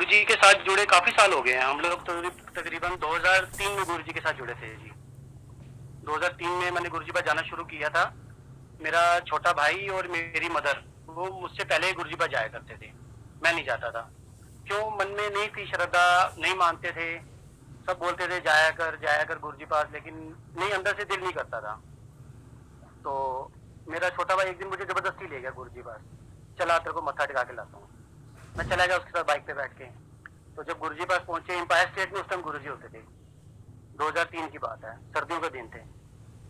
गुरुजी के साथ जुड़े काफी साल हो गए हैं। हम लोग तो तकरीबन 2003 में गुरुजी के साथ जुड़े थे जी। 2003 में मैंने गुरुजी पर जाना शुरू किया था। मेरा छोटा भाई और मेरी मदर वो मुझसे पहले ही गुरुजी पर जाया करते थे, मैं नहीं जाता था। क्यों, मन में नहीं थी श्रद्धा, नहीं मानते थे। सब बोलते थे जाया कर गुरुजी पास, लेकिन नहीं, अंदर से दिल नहीं करता था। तो मेरा छोटा भाई एक दिन मुझे जबरदस्ती ले गया गुरुजी पास, चला तेरे को मत्था टिका के लाता हूँ। मैं चला गया उसके साथ बाइक पे बैठ के। तो जब गुरुजी पास पहुंचे, एम्पायर स्टेट में उस टाइम गुरुजी होते थे, 2003 की बात है, सर्दियों के दिन थे।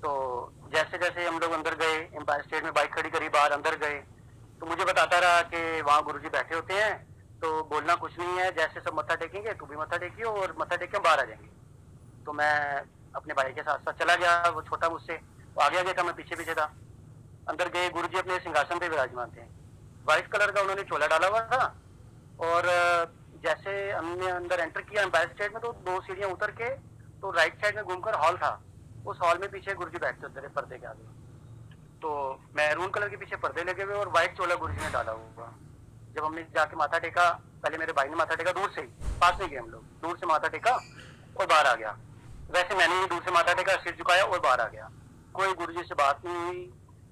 तो जैसे जैसे हम लोग अंदर गए, एम्पायर स्टेट में बाइक खड़ी करी, बाहर अंदर गए, तो मुझे बताता रहा कि वहाँ गुरुजी बैठे होते हैं, तो बोलना कुछ नहीं है, जैसे सब मत्था टेकेंगे तू भी मत्था टेकियो, और मत्था टेक के हम बाहर आ जाएंगे। तो मैं अपने भाई के साथ साथ चला गया, वो छोटा मुझसे, वो आगे आगे था, मैं पीछे पीछे था। अंदर गए, गुरुजी अपने सिंहासन पे विराजमान थे। व्हाइट कलर का उन्होंने चोला डाला हुआ था। और जैसे हमने अंदर एंटर किया एम्पायर स्टेट में, तो 2 सीढ़ियां उतर के तो राइट साइड में घूमकर हॉल था। उस हॉल में पीछे गुरुजी बैठते होते थे पर्दे के आगे। तो मैरून कलर के पीछे पर्दे लगे हुए और व्हाइट चोला गुरुजी ने डाला हुआ। जब हमने जाके माथा टेका, पहले मेरे भाई ने माथा टेका दूर से ही, पास नहीं गए हम लोग, दूर से माथा टेका और बाहर आ गया। वैसे मैंने भी दूर से माथा टेका, सिर झुकाया और बाहर आ गया। कोई गुरुजी से बात नहीं हुई,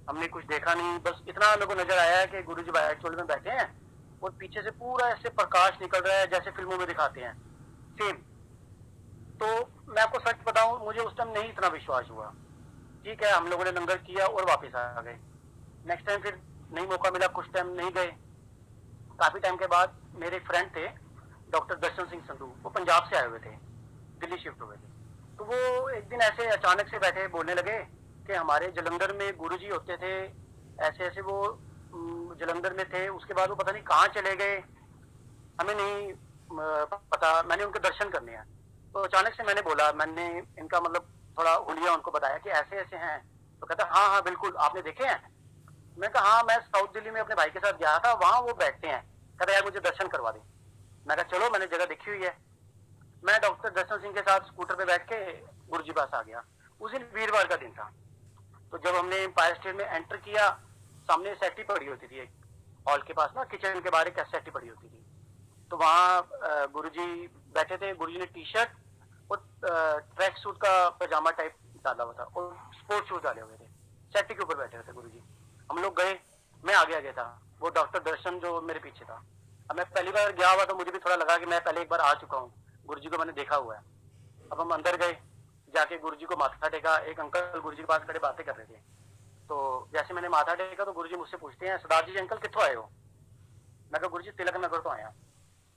हमने कुछ देखा नहीं, बस इतना हम लोग को नजर आया है कि गुरुजी व्हाइट चोले में बैठे हैं और पीछे से पूरा ऐसे प्रकाश निकल रहा है जैसे फिल्मों में दिखाते हैं, सेम। तो मैं आपको सच बताऊं, मुझे उस टाइम नहीं इतना विश्वास हुआ। ठीक है, हम लोगों ने लंगर किया और वापस आ गए। नेक्स्ट टाइम फिर नहीं मौका मिला, कुछ टाइम नहीं गए। काफी टाइम के बाद मेरे फ्रेंड थे डॉक्टर दर्शन सिंह संधू, वो पंजाब से आए हुए थे, दिल्ली शिफ्ट हुए थे। तो वो एक दिन ऐसे अचानक से बैठे बोलने लगे कि हमारे जलंधर में गुरुजी होते थे, ऐसे ऐसे वो जलंधर में थे, उसके बाद वो पता नहीं कहाँ चले गए, हमें नहीं पता। मैंने उनके दर्शन करने हैं। तो अचानक से मैंने बोला, मैंने इनका मतलब थोड़ा हुलिया उनको बताया कि ऐसे ऐसे हैं। तो कहता हाँ हाँ बिल्कुल, आपने देखे हैं? मैं कहा हाँ, मैं साउथ दिल्ली में अपने भाई के साथ गया था, वहां वो बैठते हैं। कहता यार मुझे दर्शन करवा दे। मैं कहा चलो, मैंने जगह देखी हुई है। मैं डॉक्टर दर्शन सिंह के साथ स्कूटर पे बैठ के गुरुजी पास आ गया। उस दिन वीरवार का दिन था। तो जब हमने एम्पायर स्टेट में एंटर किया, सामने सेटी पड़ी होती थी एक, हॉल के पास ना, किचन के बाहर एक सेटी पड़ी होती थी। तो वहाँ गुरुजी बैठे थे। गुरुजी ने टी शर्ट और ट्रैक सूट का पजामा टाइप डाला हुआ था और स्पोर्ट्स शूज डाले हुए थे। सेटी के ऊपर बैठे हुए थे गुरुजी। हम लोग गए, मैं आगे आगे था, वो डॉक्टर दर्शन जो मेरे पीछे था। अब मैं पहली बार गया हुआ, तो मुझे भी थोड़ा लगा कि मैं पहले एक बार आ चुका हूँ, गुरुजी को मैंने देखा हुआ है। अब हम अंदर गए, जाके गुरुजी को माथा टेका। एक अंकल गुरुजी के पास खड़े बातें कर रहे थे। तो जैसे मैंने माथा टेका तो गुरुजी मुझसे पूछते हैं, सरदार जी अंकल कितों आए हो? मैं कहा गुरुजी तिलक नगर तो आया।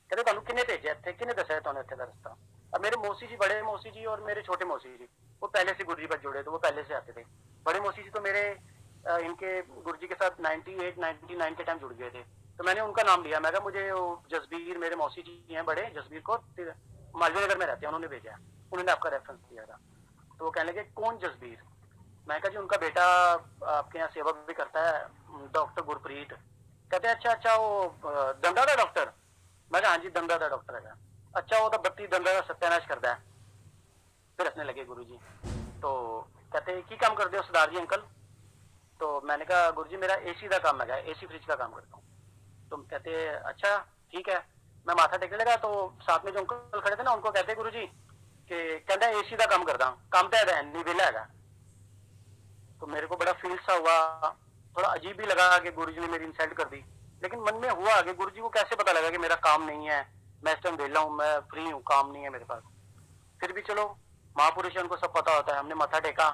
कहते ਤੁਹਾਨੂੰ किन्ने भेजे थे, किन्ने दसा तुमने इतने का रास्ता? अब मेरे मौसी जी, बड़े मौसी जी और मेरे छोटे मौसी जी, वो पहले से गुरुजी पर जुड़े, तो वो पहले से आते थे। बड़े मौसी जी तो मेरे इनके गुरुजी के साथ 98 99 के टाइम जुड़ गए थे। तो मैंने उनका नाम लिया। मैं कहा मुझे वो जसबीर, मेरे मौसी जी हैं बड़े, जसबीर को मालवीय नगर में रहते हैं, उन्होंने भेजा है, उन्होंने आपका रेफरेंस दिया था। तो वो कहने लगे कौन जसबीर? मैं कहा जी उनका बेटा आपके यहाँ सेवा भी करता है, डॉक्टर गुरप्रीत। कहते हैं अच्छा अच्छा, वो दंदा का डॉक्टर? मैं कहा हाँ जी दंदा का डॉक्टर है। अच्छा, वो तो 32 दंदा का सत्यानाश करता है। फिर हंसने लगे गुरुजी। तो कहते की काम करते हो सरदार जी अंकल? तो मैंने कहा गुरुजी मेरा एसी का काम है, एसी फ्रिज का काम करता हूँ। तो कहते अच्छा ठीक है। मैं माथा टेकने लगा, तो साथ में जो अंकल खड़े थे ना, उनको कहते गुरुजी कि कहता एसी का काम करता, काम तो है नहीं, वेला है। तो मेरे को बड़ा फील सा हुआ, थोड़ा अजीब भी लगा कि गुरुजी ने मेरी इंसल्ट कर दी। लेकिन मन में हुआ कि गुरुजी को कैसे पता लगा कि मेरा काम नहीं है, मैं इस टाइम वेला हूँ, मैं फ्री हूँ, काम नहीं है मेरे पास। फिर भी चलो, महापुरुष उनको सब पता होता है। हमने माथा टेका,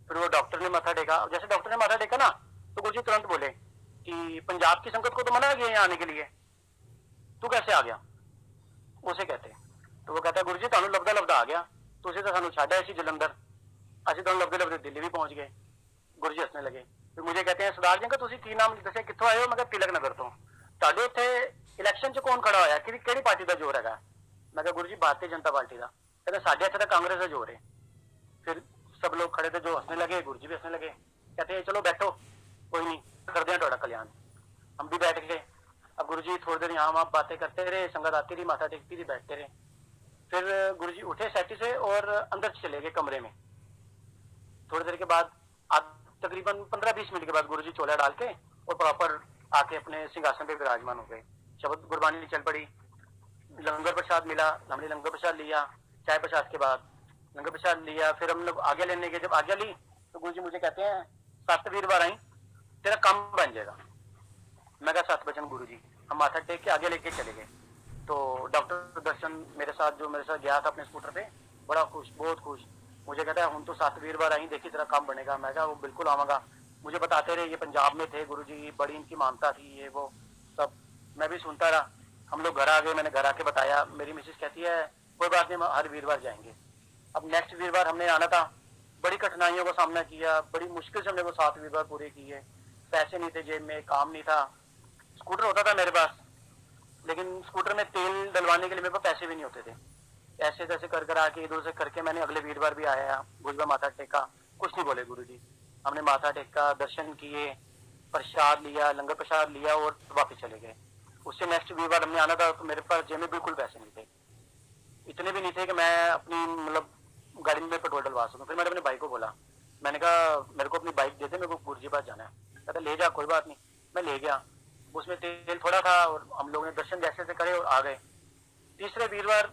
फिर वो डॉक्टर ने माथा टेका। जैसे डॉक्टर ने माथा टेका ना, तो गुरुजी तुरंत बोले कि पंजाब की संगत को तो मना किया यहाँ आने के लिए, तू कैसे आ गया? उसे कहते। तो वो कहता है गुरुजी ਤੁਹਾਨੂੰ लभदा लभदा आ गया, ਤੁਸੀਂ ਤਾਂ ਸਾਨੂੰ ਛੱਡ ਆਏ ਸੀ ਜਲੰਧਰ, ਅਸੀਂ ਤੁਹਾਨੂੰ लभदे लभदे दिल्ली भी पहुंच गए। गुरुजी हंसने लगे। फिर मुझे कहते हैं सरदार जी तुसी की नाम दसे, कित्थों आए हो? मैं तिलक नगर तो। ਤੁਹਾਡੇ ਉੱਥੇ इलेक्शन च कौन खड़ा होया, ਕਿਹੜੀ पार्टी का जोर है? मैं कहा गुरुजी भारतीय जनता पार्टी का। कहते साढ़े इत्थे तो कांग्रेस का जोर है। फिर सब लोग खड़े थे जो हंसने लगे, गुरुजी भी हंसने लगे। कहते चलो बैठो, कोई नहीं, करते हैं थोड़ा कल्याण। हम भी बैठ गए। अब गुरुजी थोड़ी देर यहाँ वहाँ बातें करते रहे, संगत आती रही, माथा टेकती रही, बैठते रहे। फिर गुरुजी उठे सेटी से और अंदर चले गए कमरे में। थोड़ी देर के बाद, तकरीबन 15-20 मिनट के बाद गुरुजी चोला डाल के और प्रॉपर आके अपने सिंहासन पे विराजमान हो गए। शब्द गुरबानी चल पड़ी, लंगर प्रसाद मिला, हमने लंगर प्रसाद लिया। चाय प्रसाद के बाद लंगर प्रसाद लिया, फिर हम लोग आगे लेने गए। जब आगे ली तो गुरु जी मुझे कहते हैं 7 वीरवार आई, तेरा काम बन जाएगा। मैं कहा 7 बचन गुरु जी। हम माथा टेक के आगे लेके चले गए। तो डॉक्टर दर्शन मेरे साथ, जो मेरे साथ गया था अपने स्कूटर पे, बड़ा खुश, बहुत खुश। मुझे कहता है हम तो 7 वीरवार आई, देखी तेरा काम बनेगा। मैं कहा वो बिल्कुल आवागा। मुझे बताते रहे ये पंजाब में थे गुरु जी, बड़ी इनकी मानता थी, ये वो सब। मैं भी सुनता रहा। हम लोग घर आ गए, मैंने घर आके बताया। मेरी मिसेज कहती है कोई बात नहीं, हम हर वीरवार जाएंगे। अब नेक्स्ट वीरवार हमने आना था, बड़ी कठिनाइयों का सामना किया, बड़ी मुश्किल से हमने वो 7 वीरवार पूरे किए। पैसे नहीं थे जेब में, काम नहीं था। स्कूटर होता था मेरे पास, लेकिन स्कूटर में तेल डलवाने के लिए मेरे पास पैसे भी नहीं होते थे। ऐसे तैसे कर कर आके इधर से करके मैंने अगले वीरवार भी आया, गुरुजी माथा टेका। कुछ नहीं बोले गुरु जी। हमने माथा टेका, दर्शन किए, प्रसाद लिया, लंगर प्रसाद लिया और वापस चले गए। उससे नेक्स्ट वीरवार हमने आना था तो मेरे पास जेब में बिल्कुल पैसे नहीं थे। इतने भी नहीं थे कि मैं अपनी मतलब गाड़ी में पेट्रोल डलवा सकूं। फिर मैंने अपने भाई को बोला, मैंने कहा मेरे को अपनी बाइक दे दे, मेरे को गुरु जी पास जाना है। कहता ले जा, कोई बात नहीं। मैं ले गया, उसमें तेल थोड़ा था और हम लोगों ने दर्शन जैसे से करे और आ गए। तीसरे वीरवार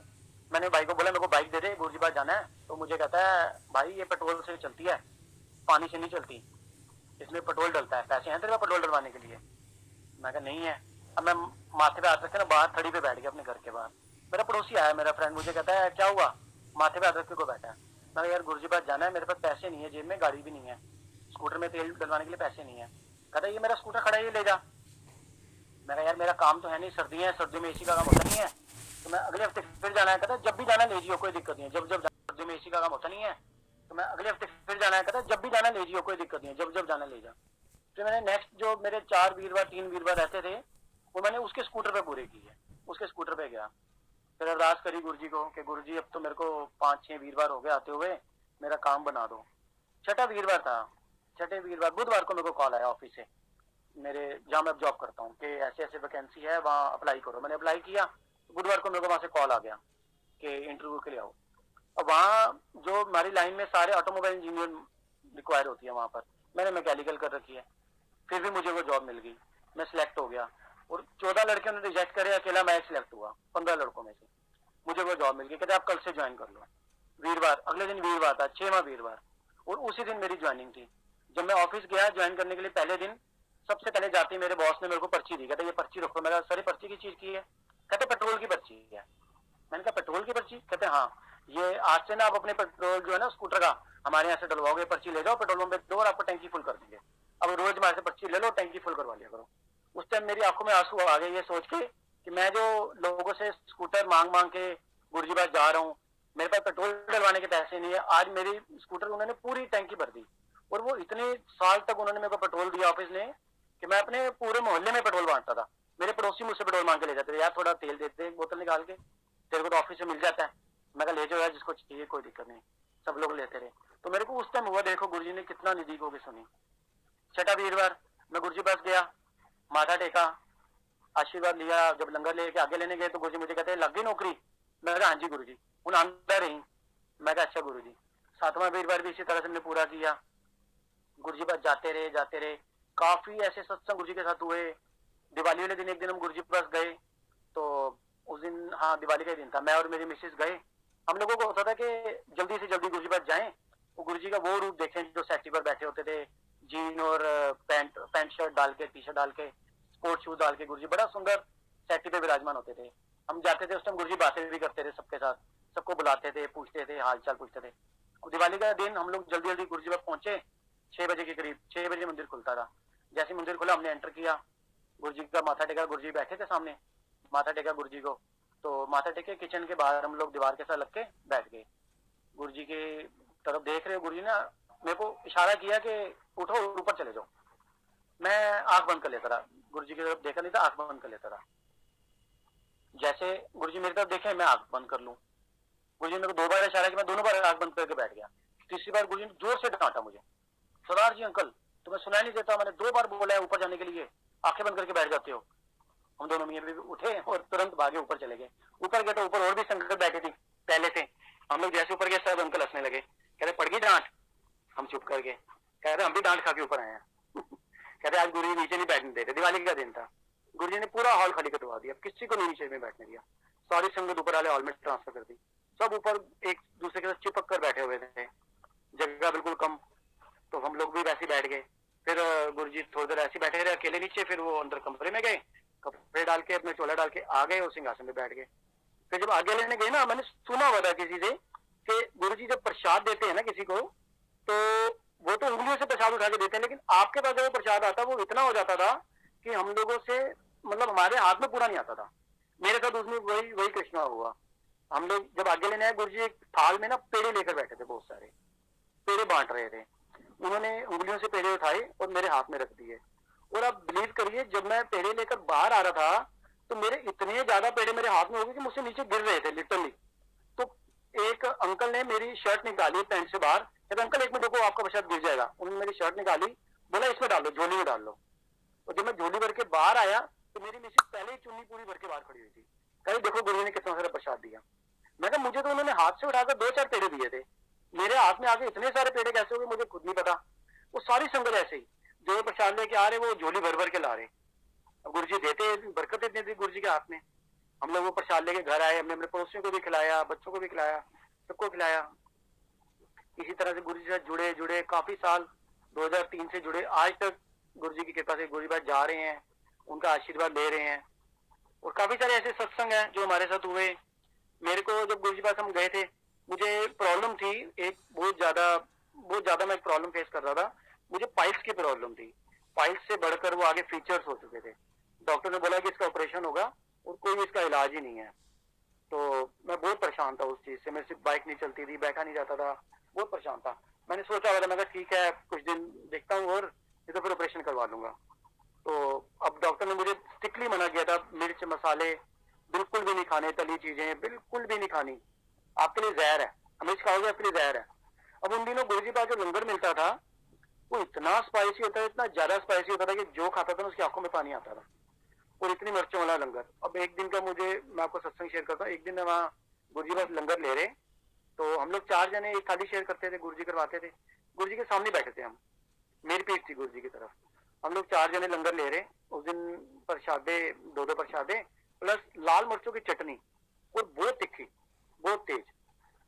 मैंने भाई को बोला मेरे को बाइक दे दे, गुरु जी पास जाना है। तो मुझे कहता है भाई ये पेट्रोल से चलती है, पानी से नहीं चलती, इसमें पेट्रोल डलता है, पैसे हैं तेरे पास पेट्रोल डलवाने के लिए? मैं कहा नहीं है। अब मैं माथे पे हाथ रख के ना बाहर थड़ी पे बैठ गया अपने घर के बाहर। मेरा पड़ोसी आया, मेरा फ्रेंड, मुझे कहता है क्या हुआ, माथे पे हाथ रख के को बैठा है? मैं यार गुरु जी पास जाना है, मेरे पास पैसे नहीं है, जेब में गाड़ी भी नहीं है, स्कूटर में तेल डलवाने के लिए पैसे नहीं है। कहता ये मेरा स्कूटर खड़ा है, ये ले जा। मैं कहा यार मेरा काम तो है नहीं, सर्दी है, सर्दियों में एसी का काम होता नहीं है, तो मैं अगले हफ्ते फिर जाना है। कहता जब भी जाना ले जियो, कोई दिक्कत नहीं है। जब जब सर्दियों में एसी का काम होता नहीं है तो मैं अगले हफ्ते फिर जाना है। कहता जब भी जाना ले जियो, कोई दिक्कत नहीं है, जब जब जाना ले जा। फिर मैंने नेक्स्ट जो मेरे 4 वीरवार 3 वीरवार रहते थे वो मैंने उसके स्कूटर पे पूरे किए। उसके स्कूटर पे गया, फिर अरदास करी गुरु जी को कि गुरु जी अब तो मेरे को 5-6 वीरवार हो गए आते हुए, मेरा काम बना दो। छठा वीरवार था, छठे वीरवार बुधवार को मेरे को कॉल आया ऑफिस से, मेरे जहाँ मैं जॉब करता हूँ, कि ऐसे ऐसे वैकेंसी है, वहाँ अप्लाई करो। मैंने अप्लाई किया, बुधवार को मेरे को वहाँ से कॉल आ गया कि इंटरव्यू के लिए आओ। अब वहाँ जो हमारी लाइन में सारे ऑटोमोबाइल इंजीनियर रिक्वायर होती है, वहाँ पर मैंने मैकेनिकल कर रखी है। फिर भी मुझे वो जॉब मिल गई, मैं सिलेक्ट हो गया। और 14 लड़के ने रिजेक्ट करे, अकेला मैं सिलेक्ट हुआ 15 लड़कों में से। मुझे वो जॉब मिल गई, कहते आप कल से ज्वाइन कर लो। वीरवार, अगले दिन वीरवार था, 6वां वीरवार, और उसी दिन मेरी ज्वाइनिंग थी। जब मैं ऑफिस गया ज्वाइन करने के लिए पहले दिन, सबसे पहले जाते ही मेरे बॉस ने मेरे को पर्ची दी। कहते ये पर्ची रखो। मेरा सर पर्ची की चीज की है? कहते पेट्रोल की पर्ची है। मैंने कहा पेट्रोल की पर्ची? कहते हाँ, ये आज से ना आप अपने पेट्रोल जो है ना स्कूटर का हमारे यहाँ से डलवाओगे, पर्ची ले जाओ, पेट्रोल पंप पे दो और आपको टैंकी फुल कर देंगे। अब रोज हमारे से पर्ची ले लो, टैंकी फुल करवा लिया करो। उस टाइम मेरी आंखों में आंसू आ गए ये सोच के कि मैं जो लोगों से स्कूटर मांग मांग के गुरु जी पास जा रहा हूँ, मेरे पास पेट्रोल डलवाने के पैसे नहीं है। आज मेरी स्कूटर उन्होंने पूरी टैंकी भर दी, और वो इतने साल तक उन्होंने मेरे को पेट्रोल दिया ऑफिस ने कि मैं अपने पूरे मोहल्ले में पेट्रोल बांटता था। मेरे पड़ोसी मुझसे पेट्रोल मांग के ले जाते थे, यार थोड़ा तेल देते, बोतल निकाल के, तेरे को तो ऑफिस से मिल जाता है। मैं कहा ले जाओ यार, जिसको चाहिए कोई दिक्कत नहीं। सब लोग लेते रहे। तो मेरे को उस टाइम हुआ, देखो गुरुजी ने कितना निधि को भी सुनी। छठा वीरवार मैं गुरुजी पास गया, माथा टेका, आशीर्वाद लिया। जब लंगर लेके आगे लेने गए तो गुरुजी मुझे कहते लग गई नौकरी? मैं कहा हाँ जी गुरुजी। उन अंदर रही। मैं कहा अच्छा गुरुजी। 7वां वीरवार भी इसी तरह से हमने पूरा किया। गुरुजी पास जाते रहे। काफी ऐसे सत्संग गुरुजी के साथ हुए। दिवाली वाले दिन एक दिन हम गुरुजी पास गए, तो उस दिन, हाँ दिवाली का दिन था, मैं और मेरी मिसेज गए। हम लोगों को होता था कि जल्दी से जल्दी गुरुजी पास जाएं, वो गुरुजी का वो रूप देखें जो सेटी पर बैठे होते थे, जीन और पैंट शर्ट डाल के, टी शर्ट डाल के, स्पोर्ट्स शूज डाल के गुरुजी बड़ा सुंदर सेटी पे विराजमान होते थे। हम जाते थे उस टाइम, गुरुजी बातें भी करते थे सबके साथ, सबको बुलाते थे, पूछते थे, हाल चाल पूछते थे। दिवाली का दिन हम लोग जल्दी जल्दी गुरुजी पास पहुंचे। 6 बजे के करीब, 6 बजे मंदिर खुलता था। जैसे मंदिर खुला हमने एंटर किया, गुरुजी का माथा टेका। गुरुजी बैठे थे सामने, माथा टेका गुरुजी को। तो माथा टेके किचन के बाहर हम लोग दीवार के साथ लग के बैठ गए। गुरुजी की तरफ देख रहे हो, गुरुजी ने मेरे को इशारा किया कि उठो और ऊपर चले जाओ। मैं आंख बंद कर लेता रहा, गुरुजी की तरफ देखा नहीं था, आंख बंद कर लेता रहा। जैसे गुरुजी मेरी तरफ देखे मैं आंख बंद कर लूं। गुरुजी ने मेरे को 2 बार इशारा किया, मैं दोनों बार आंख बंद करके बैठ गया। तीसरी बार गुरुजी ने जोर से डांटा मुझे, सरदार जी अंकल तुम्हें सुनाई नहीं देता, मैंने 2 बार बोला है ऊपर जाने के लिए, आंखें बंद करके बैठ जाते हो। हम दोनों मियां बीवी उठे और तुरंत भागे ऊपर चले गए। ऊपर गए तो ऊपर और भी संगत बैठी थी पहले से। हम लोग जैसे ऊपर गए सब अंकल हंसने लगे, कह रहे पड़ गई डांट? हम चुप कर गए। कह रहे हम भी डांट खा के ऊपर आए हैं। कह रहे आज गुरु जी नीचे नहीं बैठने देते, दिवाली का दिन था। गुरु जी ने पूरा हॉल खाली कटवा दिया, किसी को नहीं नीचे में बैठने दिया। सारी संगत ऊपर वाले हॉल में ट्रांसफर कर दी। सब ऊपर एक दूसरे के साथ चिपक कर बैठे हुए थे, जगह बिल्कुल कम, तो हम लोग भी वैसे बैठ गए। फिर गुरुजी थोड़ी देर ऐसे बैठे रहे अकेले नीचे, फिर वो अंदर कमरे में गए, कपड़े डाल के अपने चोला डाल के आ गए और सिंहासन में बैठ गए। फिर जब आगे लेने गए ना, मैंने सुना हुआ था किसी से कि गुरुजी जब प्रसाद देते हैं ना किसी को, तो वो तो उंगलियों से प्रसाद उठा के देते हैं, लेकिन आपके पास जब प्रसाद आता वो इतना हो जाता था कि हम लोगों से मतलब हमारे हाथ में पूरा नहीं आता था। मेरे साथ उसमें वही वही कृष्णा हुआ। हम लोग जब आगे लेने आए, गुरुजी एक थाल में ना पेड़े लेकर बैठे थे, बहुत सारे पेड़े बांट रहे थे। उन्होंने उंगलियों से पेड़े उठाए और मेरे हाथ में रख दिए। और आप बिलीव करिए, जब मैं पेड़े लेकर बाहर आ रहा था तो मेरे इतने ज्यादा पेड़े मेरे हाथ में हो गए कि मुझसे नीचे गिर रहे थे लिटरली। तो एक अंकल ने मेरी शर्ट निकाली पैंट से बाहर, कहते अंकल एक मिनट रुको, आपका प्रसाद गिर जाएगा। उन्होंने मेरी शर्ट निकाली, बोला इसमें डाल लो, झोली में डाल लो। और जब मैं झोली भर के बाहर आया तो मेरी मिसेज पहले ही चुन्नी पूरी भर के बाहर खड़ी हुई थी। कहीं देखो गुरु ने कितना सारा प्रसाद दिया। मैं कहा मुझे तो उन्होंने हाथ से उठाकर 2-4 पेड़े दिए थे, मेरे हाथ में आगे इतने सारे पेड़े कैसे हो गए मुझे खुद नहीं पता। वो सारी संगत ऐसे ही जो प्रसाद लेके आ रहे वो झोली भर भर के ला रहे। अब गुरु जी देते, बरकत इतनी थी गुरु जी के हाथ में। हम लोग वो प्रसाद लेके घर आए, हमने अपने पड़ोसियों को भी खिलाया, बच्चों को भी खिलाया, सबको खिलाया। इसी तरह से गुरु जी से जुड़े जुड़े काफी साल, 2003 से जुड़े आज तक गुरु जी की कृपा से गुरु जी पास जा रहे हैं, उनका आशीर्वाद ले रहे हैं। और काफी सारे ऐसे सत्संग हैं जो हमारे साथ हुए। मेरे को जब गुरु जी पास हम गए थे, मुझे प्रॉब्लम थी एक बहुत ज्यादा मैं एक प्रॉब्लम फेस कर रहा था। मुझे पाइल्स की प्रॉब्लम थी, पाइल्स से बढ़कर वो आगे फीचर्स हो चुके थे। डॉक्टर ने बोला कि इसका ऑपरेशन होगा और कोई इसका इलाज ही नहीं है। तो मैं बहुत परेशान था उस चीज से, मेरे से बाइक नहीं चलती थी, बैठा नहीं जाता था, बहुत परेशान था। मैंने सोचा हुआ था, मैं ठीक है कुछ दिन देखता हूँ और ये तो फिर ऑपरेशन करवा लूंगा। तो अब डॉक्टर ने मुझे स्ट्रिक्टली मना किया था, मिर्च मसाले बिल्कुल भी नहीं खाने, तली चीजें बिल्कुल भी नहीं खानी, आपके लिए जहर है, मिर्च खाओगे आपके लिए जहर है। अब उन दिनों गुरुजी पास जो लंगर मिलता था वो इतना स्पाइसी होता था, इतना ज्यादा स्पाइसी होता था कि जो खाता था ना उसकी आंखों में पानी आता था, और इतनी मिर्चों वाला लंगर। अब एक दिन का मैं आपको सत्संग शेयर करता हूँ। एक दिन वहाँ गुरुजी पास लंगर ले रहे, तो हम लोग 4 जने एक थाली शेयर करते थे, गुरुजी करवाते थे। गुरुजी के सामने बैठे थे हम, मेरी पीठ थी गुरुजी की तरफ। हम लोग 4 जने लंगर ले रहे। उस दिन प्रसादे 2-2 प्रसादे प्लस लाल मिर्चों की चटनी और बहुत तीखी, बहुत तेज।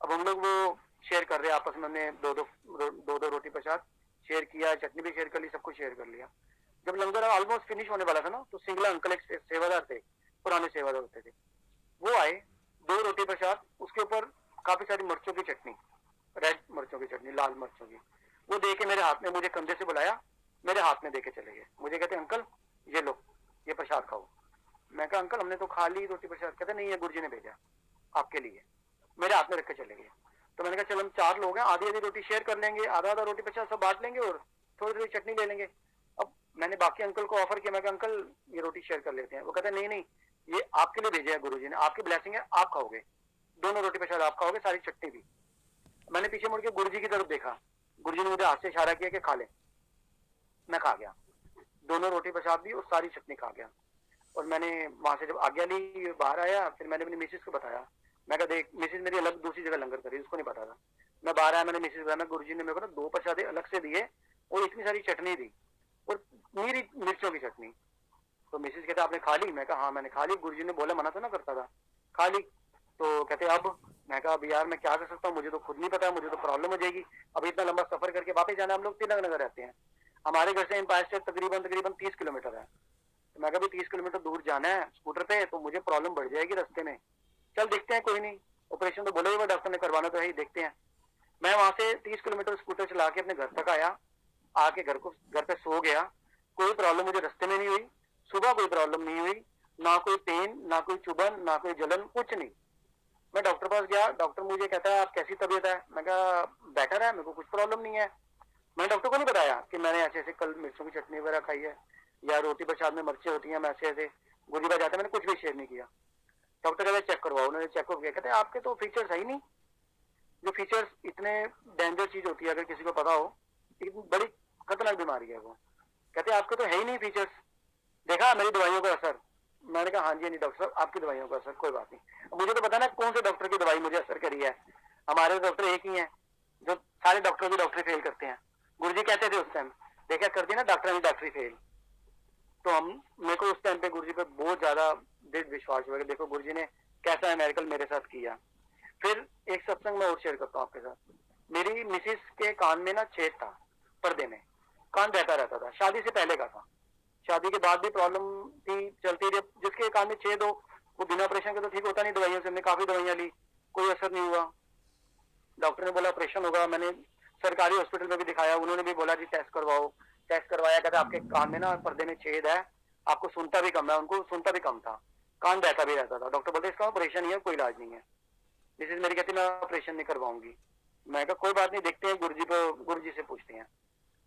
अब हम लोग वो शेयर कर रहे हैं आपस में, हमने 2-2 रोटी प्रसाद शेयर किया, चटनी भी शेयर कर ली, सब कुछ शेयर कर लिया। जब लंगर ऑलमोस्ट फिनिश होने वाला था ना, तो सिंगला अंकल एक सेवादार थे, पुराने सेवादार होते थे, वो आए, 2 रोटी प्रसाद, उसके ऊपर काफी सारी मिर्चों की चटनी, रेड मिर्चों की चटनी, लाल मिर्चों की, वो दे के मेरे हाथ में, मुझे कंधे से बुलाया, मेरे हाथ में दे के चले गए। मुझे कहते अंकल ये लो, ये प्रसाद खाओ। मैं कहा अंकल हमने तो खा ली रोटी प्रसाद। कहते नहीं, ये गुरुजी ने भेजा आपके लिए, मेरे हाथ में रख के चले गए। तो मैंने कहा चल हम 4 लोग हैं, आधी आधी रोटी शेयर कर लेंगे, आधा आधा रोटी प्रसाद सब बांट लेंगे और थोड़ी थोड़ी चटनी ले लेंगे। अब मैंने बाकी अंकल को ऑफर किया, मैं कहा अंकल ये रोटी शेयर कर लेते हैं। वो कहते नहीं नहीं, ये आपके लिए भेजा है गुरुजी ने, आपकी ब्लेसिंग है, आप खाओगे, दोनों रोटी प्रसाद आप खाओगे, सारी चटनी भी। मैंने पीछे मुड़ के गुरुजी की तरफ देखा, गुरुजी ने मुझे हाथ से इशारा किया कि खा ले। मैं खा गया, दोनों रोटी प्रसाद भी और सारी चटनी खा गया। और मैंने वहां से जब आज्ञा ली, बाहर आया, फिर मैंने अपनी मिसेज को बताया। मैं कहा देख, मिसेज मेरी अलग दूसरी जगह लंगर करी, उसको नहीं पता था। मैं बाहर आया, मैंने मिसेज को बताया गुरुजी ने मेरे को ना 2 प्रसादे अलग से दिए और इतनी सारी चटनी दी और मेरी मिर्चों की चटनी। तो मिसेज कहते आपने खा ली? मैं कहा हाँ मैंने खा ली, गुरुजी ने बोला मना तो ना करता था, खा ली। तो कहते अब? मैं कहा अब यार मैं क्या कर सकता हूँ, मुझे तो खुद नहीं पता, मुझे तो प्रॉब्लम हो जाएगी, अब इतना लंबा सफर करके वापस जाना। हम लोग तिलक नगर रहते हैं, हमारे घर से एम्पायर स्टेट तकरीबन 30 किलोमीटर है। तो मैं कहा 30 किलोमीटर दूर जाना है स्कूटर पे, तो मुझे प्रॉब्लम बढ़ जाएगी रास्ते में, चल देखते हैं, कोई नहीं, ऑपरेशन तो बोले हुए डॉक्टर ने करवाना तो है ही, देखते हैं। मैं वहां से 30 किलोमीटर स्कूटर चला के अपने घर तक आया, आके घर पे सो गया। कोई प्रॉब्लम मुझे रास्ते में नहीं हुई, सुबह कोई प्रॉब्लम नहीं हुई, ना कोई पेन, ना कोई चुभन, ना कोई जलन, कुछ नहीं। मैं डॉक्टर पास गया, डॉक्टर मुझे कहता है आप कैसी तबीयत है? मैं कहा बेटर है, मेरे को कुछ प्रॉब्लम नहीं है। मैंने डॉक्टर को नहीं बताया कि मैंने ऐसे ऐसे कल मिर्चों की चटनी वगैरह खाई है या रोटी प्रसाद में मिर्चें होती हैं, मैं ऐसे ऐसे गोली बात जाता, मैंने कुछ भी शेयर नहीं किया। डॉक्टर कहते चेक करवाओ, उन्होंने चेकअप किया, कहते आपके तो फीचर्स है ही नहीं। जो फीचर्स इतने डेंजर चीज होती है, अगर किसी को पता हो, बड़ी खतरनाक बीमारी है वो। कहते आपके तो है ही नहीं फीचर्स, देखा मेरी दवाइयों का असर? मैंने कहा हाँ जी डॉक्टर साहब आपकी दवाइयों का असर, कोई बात नहीं। मुझे तो पता ना कौन से डॉक्टर की दवाई मुझे असर करी है, हमारे डॉक्टर एक ही है, जो सारे डॉक्टरों की डॉक्टरी फेल करते हैं। गुरुजी कहते थे उस टाइम, देखा कर दी ना डॉक्टर ने डॉक्टरी फेल। तो हम मेरे को उस टाइम पे गुरुजी पे बहुत ज्यादा दृढ़ विश्वास हुआ कि देखो गुरुजी ने कैसा है मेरिकल मेरे साथ किया। फिर एक सत्संग में और शेयर करता हूँ आपके साथ। मेरी मिसिस के कान में ना छेद था, पर्दे में, कान बहता रहता था, शादी से पहले का था। शादी के बाद भी प्रॉब्लम थी, चलती रही। जिसके कान में छेद हो वो बिना ऑपरेशन के तो ठीक होता नहीं। दवाइयों से हमने काफी दवाइयां ली, कोई असर नहीं हुआ। डॉक्टर ने बोला ऑपरेशन होगा। मैंने सरकारी हॉस्पिटल में भी दिखाया, उन्होंने भी बोला जी टेस्ट करवाओ। टेस्ट करवाया, कहता आपके कान में ना पर्दे में छेद है, आपको सुनता भी कम है। उनको सुनता भी कम था, कान बहता भी रहता था। डॉक्टर बोलते इसका ऑपरेशन ही है, कोई इलाज नहीं है। मिसेज मेरी कहती मैं ऑपरेशन नहीं करवाऊंगी। मैं कहा कोई बात नहीं, देखते हैं गुरुजी को, गुरुजी से पूछते हैं।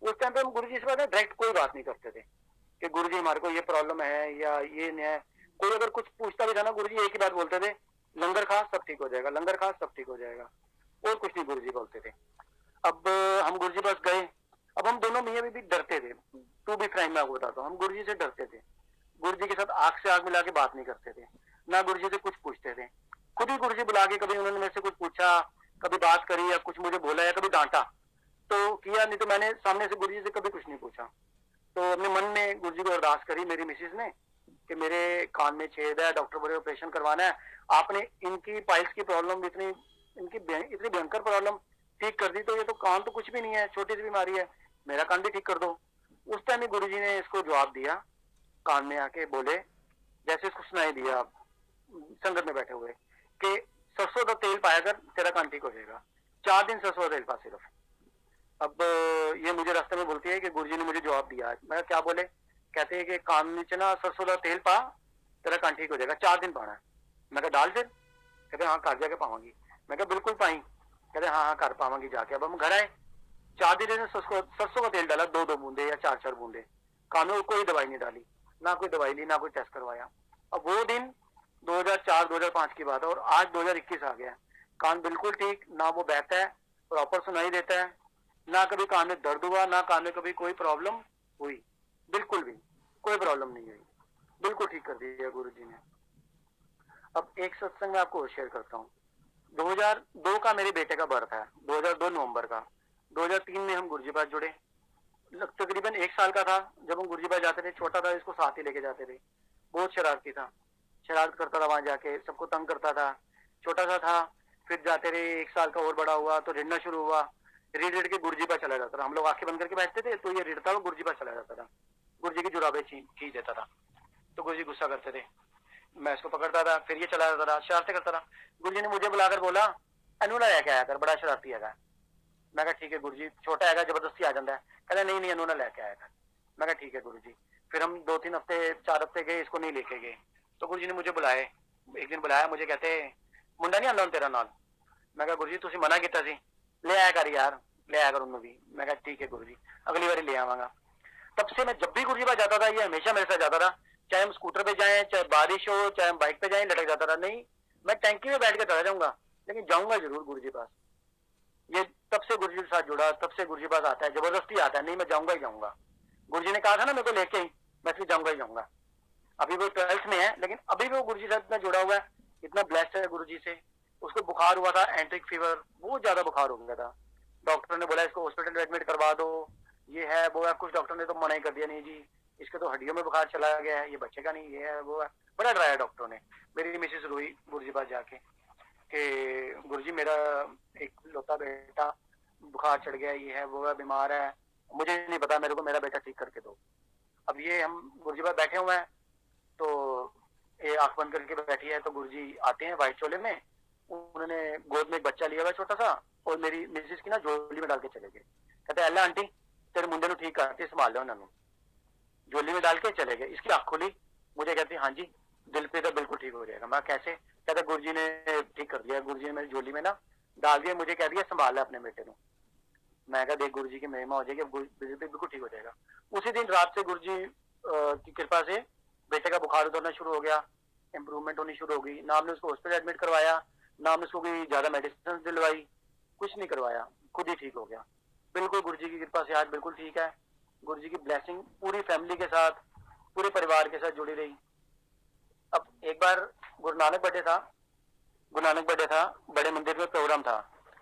उस टाइम पे हम गुरुजी से बात डायरेक्ट कोई बात नहीं करते थे कि गुरुजी हमारे को ये प्रॉब्लम है या ये नहीं है। कोई अगर कुछ पूछता भी था ना, गुरुजी एक ही बात बोलते थे, लंगर खा सब ठीक हो जाएगा, लंगर खा सब ठीक हो जाएगा, और कुछ नहीं गुरुजी बोलते थे। अब हम गुरुजी पास गए। अब हम दोनों मियाँ बीवी डरते थे, टू बी फ्रैंक मैं आपको बताता हूँ, हम गुरुजी से डरते थे। गुरुजी के साथ आंख से आंख मिला के बात नहीं करते थे, ना गुरुजी से कुछ पूछते थे। खुद ही गुरुजी बुला के कभी उन्होंने मेरे से कुछ पूछा, कभी बात करी या कुछ मुझे बोला या कभी डांटा तो किया, नहीं तो मैंने सामने से गुरुजी से कभी कुछ नहीं पूछा। तो अपने मन में गुरुजी को अरदास करी मेरी मिसिस ने कि मेरे कान में छेद है, डॉक्टर बोले ऑपरेशन करवाना है। आपने इनकी पाइल्स की प्रॉब्लम इतनी इतनी भयंकर प्रॉब्लम ठीक कर दी, तो ये तो कान तो कुछ भी नहीं है, छोटी सी बीमारी है, मेरा कान भी ठीक कर दो। उस टाइम में गुरुजी ने इसको जवाब दिया, कान में आके बोले, जैसे इसको सुनाई दिया संगत में बैठे हुए, कि सरसों का तेल पाया कर तेरा कान ठीक हो जाएगा। 4 दिन सरसों का तेल पा सिर्फ। अब ये मुझे रास्ते में बोलती है कि गुरुजी ने मुझे जवाब दिया। मैं क्या बोले? कहते हैं कि कान नीचे ना सरसों का तेल पा, तेरा कान ठीक हो जाएगा, 4 दिन पाना है। मैं कहा डाल फिर? कहते हाँ घर जाके पाऊंगी। मैं कहा बिल्कुल पाई। कहते हाँ हाँ घर पाऊंगी जाके। अब हम घर आए, 4 दिन सरसों का तेल डाला, 2-2 बूंदे या 4-4 बूंदे, कान में कोई दवाई नहीं डाली, ना कोई दवाई ली, ना कोई टेस्ट करवाया। अब वो दिन 2004-2005 की बात है और आज 2021 आ गया। कान बिल्कुल ठीक, ना वो बहता है, प्रॉपर सुनाई देता है, ना कभी कान में दर्द हुआ, ना कान में कभी कोई प्रॉब्लम हुई, बिल्कुल भी कोई प्रॉब्लम नहीं हुई, बिल्कुल ठीक कर दिया गुरु जी ने। अब एक सत्संग में आपको शेयर करता हूँ। 2002 का मेरे बेटे का बर्थ है, 2002 नवंबर का। 2003 में हम गुरुजी पास जुड़े। तकरीबन 1 साल का था जब हम गुरुजी पास जाते थे, छोटा था, इसको साथ ही लेके जाते थे। बहुत शरारती था, शरारत करता था, वहां जाके सबको तंग करता था। छोटा सा था, फिर जाते रहे, 1 साल का और बड़ा हुआ तो रिड़ना शुरू हुआ। रिड़ के गुरुजी पास चला जाता था। हम लोग आंखें बंद करके बैठते थे तो ये रिड़ता हुआ गुरुजी पास चला जाता था, गुरुजी की जुराबे खींच देता था। तो गुरुजी गुस्सा करते थे, मैं इसको पकड़ता था, फिर ये चला जाता था, शरारतें करता था। गुरुजी ने मुझे बुलाकर बोला अनुला लेके आया कर, बड़ा शरारती है। मैं कहा ठीक है गुरुजी, छोटा है जबरदस्ती आ जाता है। कहता नहीं नहीं अनुला लेके आया कर। मैं कहा ठीक है गुरुजी। फिर हम 2-3 हफ्ते 4 हफ्ते गए, इसको नहीं लेके गए। तो गुरुजी ने मुझे बुलाए, एक दिन बुलाया मुझे, कहते मुंडा नहीं आंदा तेरा नाल। मैं कहा गुरुजी तुसी मना किया सी, ले आया कर यार, ले आया कर उन्होंने भी। मैं कहा ठीक है गुरुजी, अगली बार ले आवांगा। तब से मैं जब भी गुरुजी पास जाता था ये हमेशा मेरे साथ जाता था, चाहे हम स्कूटर पे जाएं, चाहे बारिश हो, चाहे हम बाइक पे जाएं, लटक जाता था। नहीं मैं टैंकी में बैठ के चला जाऊंगा, लेकिन जाऊंगा जरूर गुरुजी पास। ये तब से गुरुजी के साथ जुड़ा, तब से गुरुजी पास आता है, जबरदस्ती आता है, नहीं मैं जाऊंगा ही जाऊंगा। गुरुजी ने कहा था ना मेरे को लेके ही, मैं फिर जाऊंगा ही जाऊंगा। अभी वो 12th में है, लेकिन अभी भी वो गुरुजी के साथ इतना जुड़ा हुआ है, इतना ब्लेस्ड है गुरुजी से। उसको बुखार हुआ था, एंट्रिक फीवर, बहुत ज्यादा बुखार हो गया था। डॉक्टर ने बोला इसको हॉस्पिटल एडमिट करवा दो, ये है वो है। कुछ डॉक्टर ने तो मना ही कर दिया, नहीं जी इसके तो हड्डियों में बुखार चला गया है, ये बच्चे का नहीं, ये है वो है। बड़ा डराया डॉक्टरों ने। मेरी मिसेस रोई गुरुजी पास जाके कि गुरुजी मेरा एक लौता बेटा बुखार चढ़ गया, ये है वो है, बीमार है, मुझे नहीं पता, मेरे को मेरा बेटा ठीक करके दो। अब ये हम गुरुजी पास बैठे हुए हैं, तो ये आंख बंद करके बैठी है, तो गुरुजी आते हैं व्हाइट चोले में, उन्होंने गोद में एक बच्चा लिया हुआ छोटा सा, और मेरी मिसेस की ना झोली में डाल के चले गए। कहते अल्लाह आंटी तेरे मुंडे ठीक करके संभाल लो उन्होंने। झोली में डाल के चले गए। इसकी आंख खुली, मुझे कहती हाँ जी दिल पे तो बिल्कुल ठीक हो जाएगा। मैं कैसे? कहता गुरुजी ने ठीक कर दिया, गुरुजी ने मेरी झोली में ना डाल दिया, मुझे कह दिया संभाल ले अपने बेटे को। मैं कहा देख गुरुजी की महिमा हो जाएगी, बिल्कुल ठीक हो जाएगा। उसी दिन रात से गुरुजी की कृपा से बेटे का बुखार उतरना शुरू हो गया, इम्प्रूवमेंट होनी शुरू हो गई। ना हमने उसको हॉस्पिटल एडमिट करवाया, ना हमने उसको कोई ज्यादा मेडिसिन दिलवाई, कुछ नहीं करवाया, खुद ही ठीक हो गया। बिल्कुल गुरुजी की कृपा से आज बिल्कुल ठीक है। गुरुजी की ब्लेसिंग पूरी फैमिली के साथ, पूरे परिवार के साथ जुड़ी रही। अब एक बार गुरु नानक बर्थडे था, गुरु नानक बर्थडे था, बड़े मंदिर में प्रोग्राम था।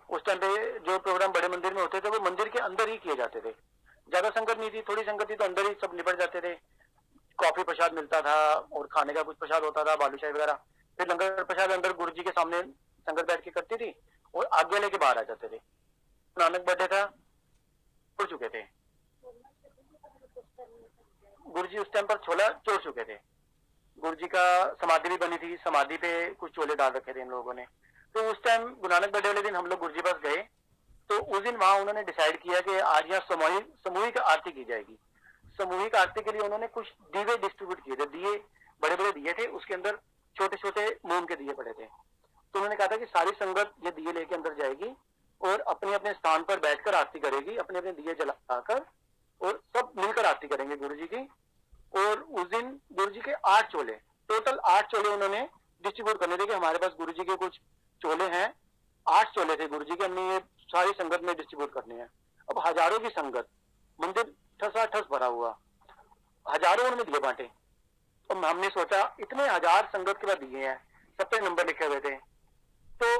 उस टाइम पे जो प्रोग्राम बड़े मंदिर में होते थे वो मंदिर के अंदर ही किए जाते थे। ज्यादा संगत नहीं थी, थोड़ी संगत थी, तो अंदर ही सब निपट जाते थे। कॉफी प्रसाद मिलता था और खाने का कुछ प्रसाद होता था, बालूशाही वगैरह। फिर लंगर प्रसाद अंदर गुरु जी के सामने संगत बैठ के करती थी और आज्ञा लेके बाहर आ जाते थे। नानक बर्थडे था, छोड़ चुके थे गुरु जी, उस टाइम पर छोला छोड़ चुके थे। गुरु जी का समाधि भी बनी थी, समाधि पे कुछ चोले डाल रखे थे इन लोगों ने। तो उस टाइम गुरु नानक बर्थडे वाले दिन हम लोग गुरु जी पास गए, तो उस दिन वहां उन्होंने डिसाइड किया कि आज यहाँ सामूहिक आरती की जाएगी। सामूहिक आरती के लिए उन्होंने कुछ दीवे डिस्ट्रीब्यूट किए थे, दिए बड़े बड़े दिए थे, उसके अंदर छोटे छोटे मोम के दिए पड़े थे। तो उन्होंने कहा था कि सारी संगत ये दिए लेके अंदर जाएगी और अपने अपने स्थान पर बैठकर आरती करेगी, अपने अपने दिए जलाकर, और सब मिलकर आरती करेंगे गुरु जी की। और उस दिन गुरु जी के 8 चोले, टोटल 8 चोले उन्होंने डिस्ट्रीब्यूट करने थे कि हमारे पास गुरु जी के कुछ चोले हैं, 8 चोले थे गुरु जी के, हमने ये सारी संगत में डिस्ट्रीब्यूट करने हैं। अब हजारों की संगत, मंदिर ठस भरा हुआ, हजारों उन्होंने दिए बांटे। तो हमने सोचा इतने हजार संगत के बाद दिए हैं, सब पे नंबर लिखे हुए थे, तो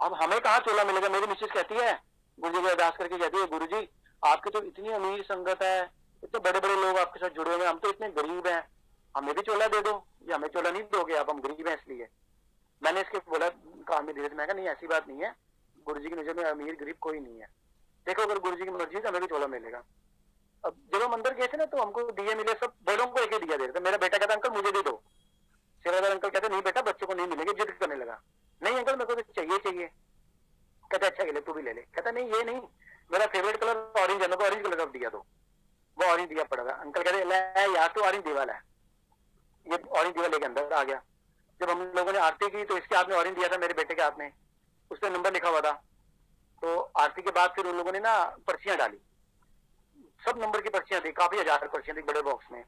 अब हमें कहाँ चोला मिलेगा। मेरी मिसेज कहती है, गुरु जी को अरदास करके कहती है, गुरु जी आपकी तो इतनी अमीर संगत है, इतने बड़े बड़े लोग आपके साथ जुड़े हुए हैं, हम तो इतने गरीब हैं, हमें भी चोला दे दो। या हमें चोला नहीं दोगे आप, हम गरीब हैं इसलिए। मैंने इसके बोला काम में धीरे, मैं कहा नहीं ऐसी बात नहीं है, गुरु जी की नजर में अमीर गरीब कोई नहीं है, देखो अगर गुरु जी की मर्जी है हमें भी चोला मिलेगा। अब जब हम अंदर गए थे ना, तो हमको दिए मिले, सब बड़ों को एक ही दिया दे रहे थे। मेरा बेटा कहता अंकल मुझे दे दो, सेवादार अंकल कहते नहीं बेटा बच्चे को नहीं मिलेंगे, जिद करने लगा, नहीं अंकल मेरे को तो चाहिए चाहिए। कहता अच्छा ये ले, तू भी ले ले। कहता नहीं ये नहीं, मेरा फेवरेट कलर ऑरेंज है, मेरे को ऑरेंज कलर का दिया दो। वो ऑरेंज दिया पड़ा था। अंकल कहते ले यार तो ऑरेंज दीवाल है, ये ऑरेंज दीवाल लेके अंदर आ गया। जब हम लोगों ने आरती की तो इसके हाथ में ऑरेंज दिया था, मेरे बेटे के हाथ में उस पर नंबर लिखा हुआ था। तो आरती के बाद फिर उन लोगों ने ना पर्चियां डाली, सब नंबर की पर्चियां थी, काफी हजार पर्चियां थी बड़े बॉक्स में।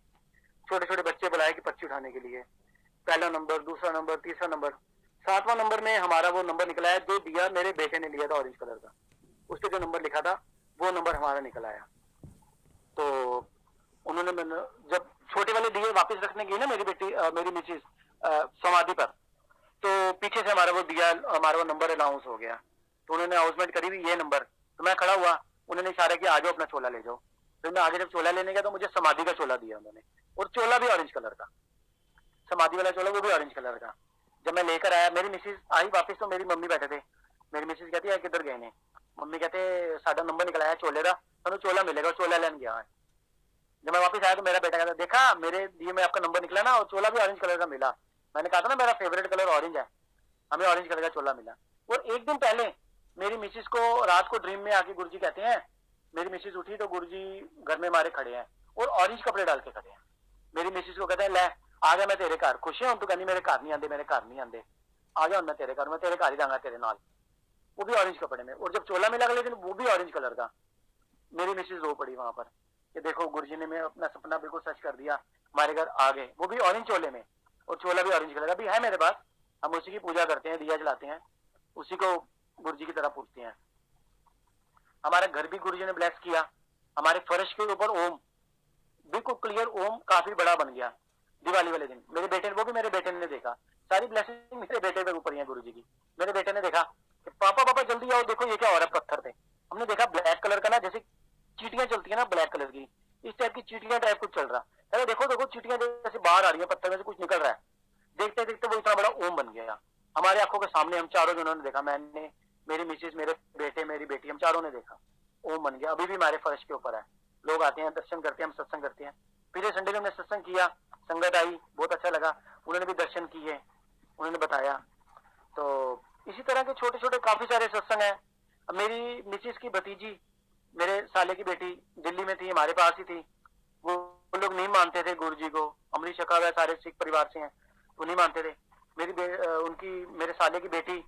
छोटे छोटे बच्चे बुलाए कि पर्ची उठाने के लिए, पहला नंबर, दूसरा नंबर, तीसरा नंबर, 7वां नंबर में हमारा वो नंबर निकला है जो दिया मेरे बेटे ने लिया था ऑरेंज कलर का, उस पर जो नंबर लिखा था वो नंबर हमारा निकल आया। तो उन्होंने जब छोटे वाले दिए वापस रखने गई ना मेरी बेटी मेरी मिसेज समाधि पर, तो पीछे से हमारा वो दिया, हमारा वो नंबर अनाउंस हो गया। तो उन्होंने अनाउंसमेंट करी भी ये नंबर, तो मैं खड़ा हुआ, उन्होंने इशारा किया आ जाओ अपना चोला ले जाओ। फिर मैं आगे जब चोला लेने गया तो मुझे समाधि का चोला दिया उन्होंने, और चोला भी ऑरेंज कलर का, समाधि वाला चोला वो भी ऑरेंज कलर का। जब मैं लेकर आया, मेरी मिसेज आई वापस, तो मेरी मम्मी बैठे थे। मेरी मिसेज कहती है किधर गए ने, मम्मी कहते साडा नंबर निकला है चोले का, तो चोला मिलेगा, चोला लेने गया है। जब मैं वापस आया तो मेरा बेटा कहता देखा मेरे दिए में आपका नंबर निकला ना, और चोला भी ऑरेंज कलर का मिला। मैंने कहा था ना मेरा फेवरेट कलर ऑरेंज है, हमें ऑरेंज कलर का चोला मिला। और एक दिन पहले मेरी मिसेज को रात को ड्रीम में आके गुरुजी कहते हैं, मेरी मिसेज उठी तो गुरुजी घर में हमारे खड़े हैं और ऑरेंज कपड़े डाल के खड़े हैं। मेरी मिसेज को कहते हैं ले आ गया मैं तेरे घर, खुश है? तो कहनी मेरे घर नहीं आते, मेरे घर नहीं आते, आ गया मैं तेरे घर, मैं तेरे घर ही जाऊंगा तेरे नाल, वो भी ऑरेंज कपड़े में। और जब चोला मिला अगले दिन वो भी ऑरेंज कलर का। मेरी मिसेज रो पड़ी वहां पर कि देखो गुरुजी ने मैं अपना सपना बिल्कुल सच कर दिया, हमारे घर आ गए, वो भी ऑरेंज चोले में, और चोला भी ऑरेंज कलर का भी है मेरे पास। हम उसी की पूजा करते हैं, दिया जलाते हैं, उसी को गुरुजी की तरह पूछते हैं। हमारा घर भी गुरुजी ने ब्लेस किया, हमारे फर्श के ऊपर ओम बिल्कुल क्लियर ओम काफी बड़ा बन गया दिवाली वाले दिन। मेरे बेटे ने, वो भी मेरे बेटे ने देखा, सारी ब्लेसिंग मेरे बेटे के ऊपर है गुरुजी की। मेरे बेटे ने देखा कि पापा पापा जल्दी आओ देखो ये क्या हो रहा है, पत्थर थे। हमने देखा ब्लैक कलर का ना, जैसे चीटियां चलती है ना ब्लैक कलर की, इस टाइप की चीटियां टाइप कुछ चल रहा। अरे देखो देखो चीटियां जैसे बाहर आ रही है, पत्थर में से कुछ निकल रहा है। देखते देखते वो इतना बड़ा ओम बन गया हमारे आंखों के सामने। हम चारों जनों ने देखा, मैंने, मेरी मिसेज, मेरे बेटे, मेरी बेटी, हम चारों ने देखा ओम बन गया। अभी भी हमारे फर्श के ऊपर है, लोग आते हैं दर्शन करते हैं, हम सत्संग करते हैं। पिछले संडे में हमने सत्संग किया, संगत आई, बहुत अच्छा लगा, उन्होंने भी दर्शन किए, उन्होंने बताया। तो इसी तरह के छोटे छोटे काफी सारे सत्संग है। मेरी मिसेज की भतीजी, मेरे साले की बेटी दिल्ली में थी, हमारे पास ही थी। वो लोग नहीं मानते थे गुरु जी को, अमरीश शका हुआ सारे सिख परिवार से हैं, वो नहीं मानते थे। उनकी मेरे साले की बेटी,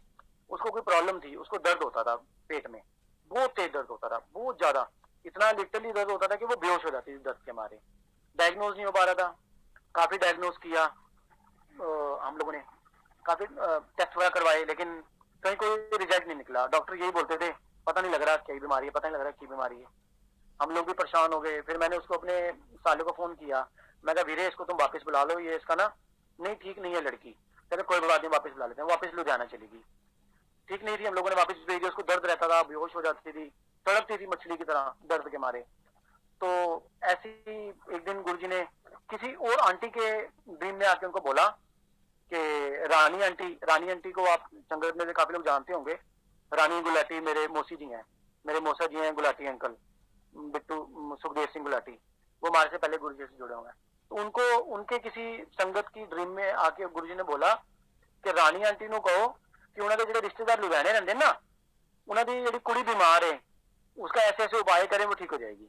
उसको कोई प्रॉब्लम थी, उसको दर्द होता था पेट में, बहुत तेज दर्द होता था, बहुत ज्यादा, इतना लिटरली दर्द होता था कि वो बेहोश हो जाती थी दर्द के मारे। डायग्नोज नहीं हो पा रहा था, काफी डायग्नोज किया हम लोगों ने, काफी टेस्ट वगैरह करवाए, लेकिन कहीं कोई रिजल्ट नहीं निकला। डॉक्टर यही बोलते थे पता नहीं लग रहा क्या बीमारी है, पता नहीं लग रहा क्या बीमारी है। हम लोग भी परेशान हो गए। फिर मैंने उसको अपने साले को फोन किया, मैं कहा वीरे इसको तुम वापस बुला लो, ये इसका ना नहीं ठीक नहीं है लड़की। कहते कोई बात नहीं वापस बुला लेते हैं। वापस लुधियाना चली गई, ठीक नहीं थी, हम लोगों ने वापस भेजी, उसको दर्द रहता था, बेहोश हो जाती थी, तड़पती थी मछली की तरह दर्द के मारे। तो ऐसी एक दिन गुरुजी ने किसी और आंटी के ड्रीम में आके उनको बोला कि रानी आंटी को आप संगत में से काफी लोग जानते होंगे। रानी गुलाटी मेरे मौसी जी हैं, मेरे मौसा जी हैं गुलाटी अंकल, बिट्टू सुखदेव सिंह गुलाटी, वो हमारे से पहले गुरु जी से जुड़े हुए हैं। तो उनको उनके किसी संगत की ड्रीम में आके गुरु जी ने बोला कि रानी आंटी को कहो कि उन्होंने जो रिश्तेदार लुधियाने रहते ना, उन्होंने जी कुड़ी बीमार है, उसका ऐसे ऐसे उपाय करें वो ठीक हो जाएगी।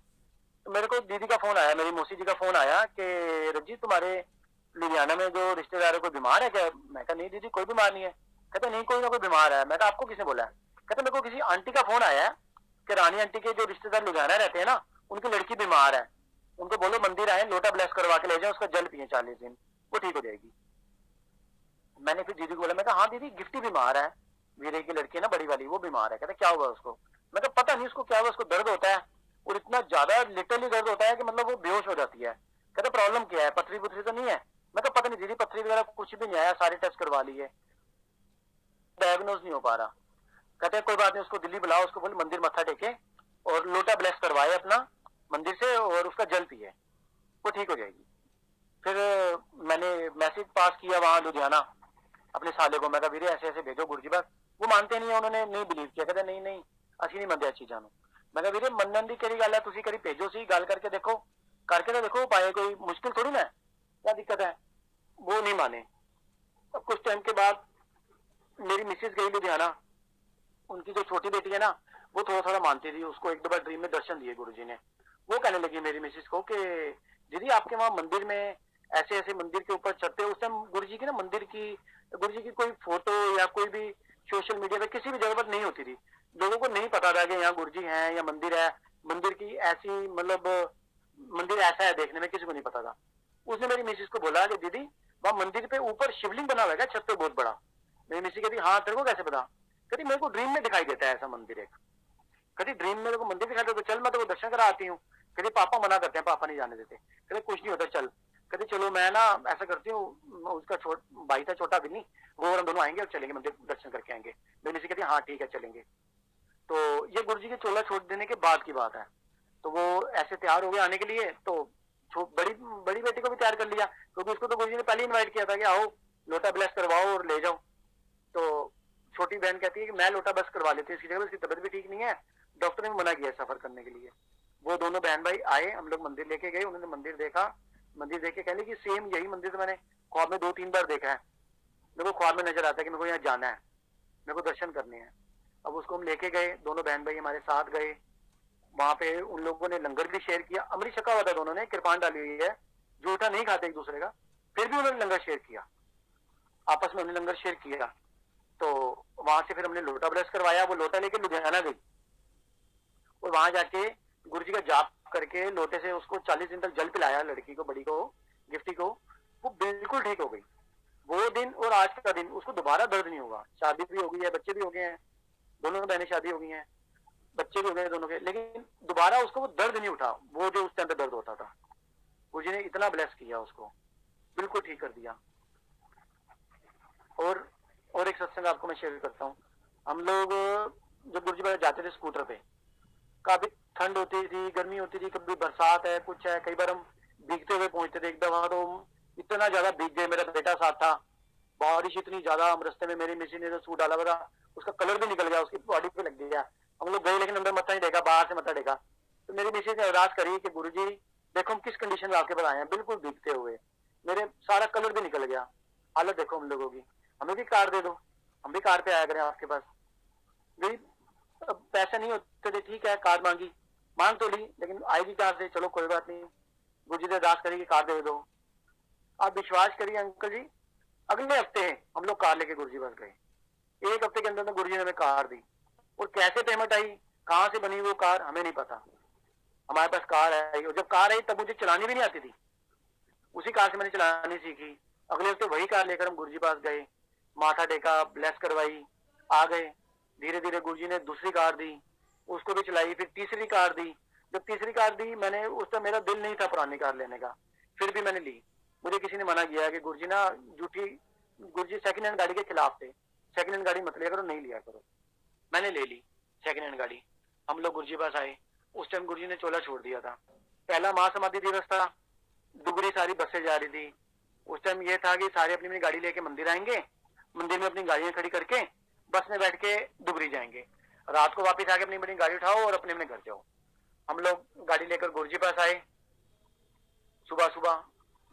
तो मेरे को दीदी का फोन आया, मेरी मौसी जी का फोन आया कि रजी तुम्हारे लुधियाना में जो रिश्तेदार है कोई बीमार है क्या? मैं कहा नहीं दीदी कोई बीमार नहीं है। कहते नहीं कोई ना कोई बीमार है। मैं कहा आपको किसने बोला है? कहते मेरे को किसी आंटी का फोन आया है कि रानी आंटी के जो रिश्तेदार लुधियाना रहते हैं ना, उनकी लड़की बीमार है, उनको बोलो मंदिर आए, लोटा ब्लेस करवा के ले जाए, उसका जल पिए 40 दिन, वो ठीक हो जाएगी। मैंने फिर दीदी को बोला, मैं कहा हाँ दीदी गिफ्टी बीमार है, वीरे की लड़की है ना बड़ी वाली, वो बीमार है। कहते क्या हुआ उसको? मैं कहा पता नहीं उसको क्या हुआ, उसको दर्द होता है और इतना ज्यादा लिटरली दर्द होता है कि मतलब वो बेहोश हो जाती है। कहते प्रॉब्लम क्या है, पथरी पुथरी तो नहीं है? मैं कहा पता नहीं दीदी पथरी वगैरह कुछ भी नहीं आया, सारे टेस्ट करवा लिए, डायग्नोज नहीं हो पा रहा। कहते कोई बात नहीं, उसको दिल्ली बुलाओ, उसको बोले मंदिर मत्था टेके और लोटा ब्लेस करवाए अपना मंदिर से और उसका जल पिए, वो ठीक हो जाएगी। फिर मैंने मैसेज पास किया वहां लुधियाना अपने साले को, मैं कहा वीरे ऐसे ऐसे भेजो गुरु जी बस। वो मानते नहीं है, उन्होंने नहीं बिलीव किया, कहते नहीं नहीं असि नहीं मनते चीजा नु। मैं कहा वीरे मनन की केड़ी गल है, तुसी करी भेजो सी, गल करके देखो, करके तो देखो पाए, कोई मुश्किल थोड़ी ना, क्या दिक्कत है? वो नहीं माने। अब कुछ टाइम के बाद मेरी मिसेज गई लुधियाना, उनकी जो छोटी बेटी है ना वो थोड़ा थोड़ा मानती थी, उसको एक दो बार ड्रीम में दर्शन दिए गुरुजी ने। वो कहने लगी मेरी मिसेज को कि दीदी आपके वहां मंदिर में ऐसे ऐसे मंदिर के ऊपर चढ़ते, उस टाइम गुरुजी की ना मंदिर की, गुरुजी की कोई फोटो या कोई भी सोशल मीडिया पे किसी भी जगह पर नहीं होती थी, लोगों को नहीं पता था कि यहाँ गुरुजी हैं या मंदिर है, मंदिर की ऐसी मतलब मंदिर ऐसा है देखने में, किसी को नहीं पता था। उसने मेरी मिसेज को बोला कि दीदी वहां मंदिर पे ऊपर शिवलिंग बना हुआ है छत पे बहुत बड़ा। मेरी मिसेज कहती हाँ तेरे को कैसे पता? कहती मेरे को ड्रीम में दिखाई देता है ऐसा मंदिर एक। कहती ड्रीम में मेरे को मंदिर दिखाई देता, तो चल मैं तेरे को दर्शन करा आती हूँ। कहती पापा मना करते हैं, पापा नहीं जाने देते। कहते कुछ नहीं होता चल। कहती चलो मैं ना ऐसा करती हूँ, उसका भाई था छोटा बिन्नी, वो और हम दोनों आएंगे और चलेंगे मंदिर दर्शन करके आएंगे। मेरी मिसेज कहती हाँ ठीक है चलेंगे। तो ये गुरुजी की चोला छोड़ देने के बाद की बात है। तो वो ऐसे तैयार हो गए आने के लिए, तो बड़ी बड़ी बेटी को भी तैयार कर लिया, क्योंकि उसको तो गुरुजी ने पहले इन्वाइट किया था कि आओ लोटा ब्लेस करवाओ और ले जाओ। तो छोटी बहन कहती है कि मैं लोटा बस करवा लेती हूँ इसकी जगह, उसकी तबीयत भी ठीक नहीं है, डॉक्टर ने मना किया सफर करने के लिए। वो दोनों बहन भाई आए, हम लोग मंदिर लेके गए, उन्होंने मंदिर देखा, मंदिर देख के कहने की सेम यही मंदिर तो मैंने ख्वाब में 2-3 बार देखा है, मेरे को ख्वाब में नजर आता है कि मेरे को यहाँ जाना है, मेरे को दर्शन करने हैं। अब उसको हम लेके गए, दोनों बहन भाई हमारे साथ गए, वहां पे उन लोगों ने लंगर भी शेयर किया, अमृत छका हुआ था, दोनों ने कृपान डाली हुई है, जूठा नहीं खाते एक दूसरे का, फिर भी उन्होंने लंगर शेयर किया, आपस में उन्होंने लंगर शेयर किया। तो वहां से फिर हमने लोटा ब्रश करवाया, वो लोटा लेके लुधियाना गई और वहां जाके गुरु जी का जाप करके लोटे से उसको 40 दिन तक जल पिलाया, लड़की को, बड़ी को, गिफ्टी को, वो बिल्कुल ठीक हो गई। वो दिन और आज का दिन उसको दोबारा दर्द नहीं होगा, शादी भी हो गई है, बच्चे भी हो गए हैं, दोनों बहनें शादी हो गई हैं, बच्चे भी हो गए दोनों के, लेकिन दोबारा उसको वो दर्द नहीं उठा, वो जो उस टाइम पे दर्द होता था। गुरु जी ने इतना ब्लेस किया उसको, बिल्कुल ठीक कर दिया। और एक सत्संग आपको मैं शेयर करता हूँ। हम लोग जब गुरु जी पास जाते थे स्कूटर पे, काफी ठंड होती थी, गर्मी होती थी, कभी बरसात है, कुछ है, कई बार हम भीगते हुए पहुंचते थे। एक दफा तो इतना ज्यादा भीग गए, मेरा बेटा साथ था, बारिश इतनी ज्यादा, हम रस्ते में मेरी मिसी ने जो सूट डाला हुआ था उसका कलर भी निकल गया, उसकी बॉडी पे लग गया। हम लोग गए लेकिन अंदर मत्था नहीं टेका, बाहर से मत्था टेका। तो मेरी मिसी ने अरदास करी कि गुरु जी देखो हम किस कंडीशन में आपके पास आए हैं, बिल्कुल भीगते हुए, मेरे सारा कलर भी निकल गया, हालत देखो हम लोगों की, हमें भी कार दे दो, हम भी कार पे आया करें आपके पास। भाई पैसे नहीं होते थे, ठीक है कार मांगी, मांग तो ली, लेकिन आएगी कहां से? चलो कोई बात नहीं, गुरु जी ने अरदास करी कि कार दे दो। आप विश्वास करिए अंकल जी, अगले हफ्ते हम लोग कार लेके गुरु जी पास गए, एक हफ्ते के अंदर गुरु जी ने हमें कार दी। और कैसे पेमेंट आई, कहां से बनी वो कार, हमें नहीं पता, हमारे पास कार आई। और जब कार आई तब मुझे चलानी भी नहीं आती थी, उसी कार से मैंने चलानी सीखी। अगले हफ्ते वही कार लेकर हम गुरु जी पास गए, माथा टेका, ब्लेस करवाई, आ गए। धीरे धीरे गुरु जी ने दूसरी कार दी, उसको भी चलाई, फिर तीसरी कार दी। जब तीसरी कार दी, मैंने उस टाइम मेरा दिल नहीं था पुरानी कार लेने का, फिर भी मैंने ली। मुझे किसी ने मना किया कि गुरु जी ना झूठी, गुरु जी सेकंड हैंड गाड़ी के खिलाफ थे, सेकंड हैंड गाड़ी मत लिया करो, नहीं लिया करो। मैंने ले ली सेकंड हैंड गाड़ी। हम लोग गुरु जी पास आए, उस टाइम गुरु जी ने चोला छोड़ दिया था, पहला महासमाधि दिवस था, दुगरी सारी बसें जा रही थी, उस टाइम ये था कि सारे अपनी अपनी गाड़ी लेके मंदिर आएंगे, मंदिर में अपनी गाड़ियां खड़ी करके बस में बैठ के डुगरी जाएंगे, रात को वापस आके अपनी अपनी गाड़ी उठाओ और अपने अपने घर जाओ। हम लोग गाड़ी लेकर गुरुजी पास आए सुबह सुबह,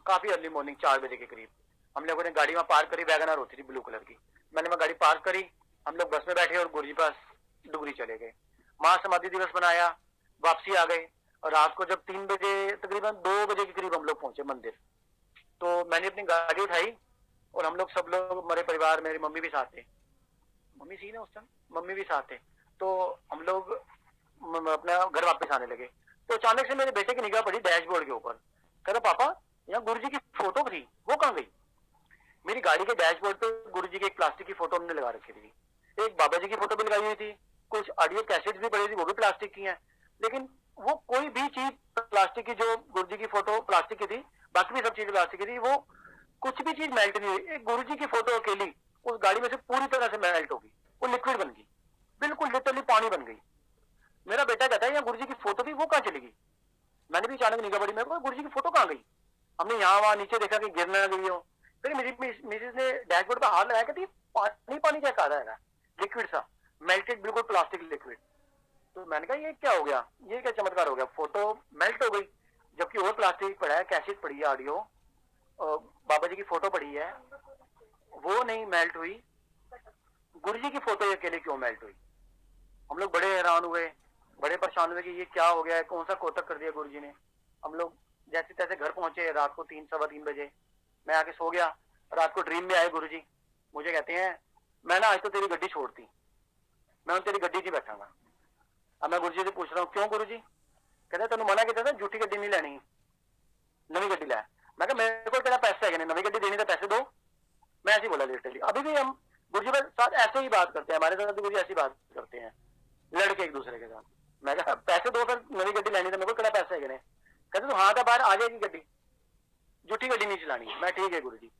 काफी अर्ली मॉर्निंग 4 बजे के करीब। हम लोगों ने गाड़ी वहां पार्क करी, वैगनर होती थी ब्लू कलर की, मैंने वहां गाड़ी पार्क करी, हम लोग बस में बैठे और गुरुजी पास डुगरी चले गए, महासमाधि दिवस मनाया, वापसी आ गए। और रात को जब 3 बजे, तकरीबन 2 बजे के करीब हम लोग पहुंचे मंदिर, तो मैंने अपनी गाड़ी उठाई और हम लोग सब लोग, हमारे परिवार, मेरी मम्मी भी साथ थे, मम्मी सी ना उस टाइम, मम्मी भी साथ थे, तो हम लोग अपना घर वापस आने लगे। तो अचानक से मेरे बेटे की निगाह पड़ी डैशबोर्ड के ऊपर, कह रहा पापा यहाँ गुरुजी की फोटो थी, वो कहाँ गई? मेरी गाड़ी के डैशबोर्ड पे गुरुजी की एक प्लास्टिक की फोटो हमने लगा रखी थी, एक बाबा जी की फोटो भी लगाई हुई थी, कुछ ऑडियो कैसेट भी पड़ी थी, वो भी प्लास्टिक की हैं, लेकिन वो कोई भी चीज प्लास्टिक की, जो गुरुजी की फोटो प्लास्टिक की थी, बाकी भी सब चीजें प्लास्टिक की थी, वो कुछ भी चीज मेल्ट नहीं हुई। एक गुरुजी की फोटो अकेली उस गाड़ी में से पूरी तरह से मेल्ट होगी, वो लिक्विड बन गई, बिल्कुल लिटरली पानी बन गई। मेरा बेटा कहता है यहाँ गुरुजी की फोटो थी, वो कहाँ चली गई? मैंने भी अचानक निगाह पड़ी, मेरे को गुरुजी की फोटो कहाँ गई? हमने यहाँ वहां नीचे देखा कि गिर ना गई हो। फिर मेरी मिसेज ने डैशबोर्ड पर हाथ लगाया, कहती पानी पानी क्या आ रहा है, लिक्विड सा, मेल्टेड, बिल्कुल प्लास्टिक लिक्विड। तो मैंने कहा ये क्या हो गया, ये क्या चमत्कार हो गया, फोटो मेल्ट हो गई, जबकि और प्लास्टिक पड़ा है, कैसेट पड़ी है, ऑडियो, बाबा जी की फोटो पड़ी है, वो नहीं मेल्ट हुई, गुरुजी की फोटो अकेले क्यों मेल्ट हुई? हम लोग बड़े हैरान हुए, बड़े परेशान हुए कि ये क्या हो गया है, कौन सा कोतक कर दिया गुरुजी ने। हम लोग जैसे तैसे घर पहुंचे रात को 3 सवा 3 बजे, मैं आके सो गया। रात को ड्रीम में आए गुरुजी, मुझे कहते हैं मैं ना आज तो तेरी गड्डी छोड़ती, मैं तेरी गड्डी च बैठांगा। अब मैं गुरुजी से पूछ रहा हूँ क्यों गुरुजी? कहते तेन मना किया था झूठी गड्डी नहीं लेनी, नवी गड्डी लै। मैं कहा मेरे को तेरा पैसे है, नवी गड्डी देनी तो पैसे दो। मैं ऐसे बोला लिटरली, अभी भी हम गुरुजी के साथ ऐसे ही बात करते हैं, हमारे साथ गुरुजी ऐसी बात करते हैं लड़के एक दूसरे के साथ। मैं कहा पैसे दो, फिर नवी गड्डी लेनी तो मेरे को कितना पैसे है? कहते तू हाँ था बाहर आ जाएगी गड्डी, झूठी गड्डी नहीं चलानी। मैं ठीक है गुरुजी।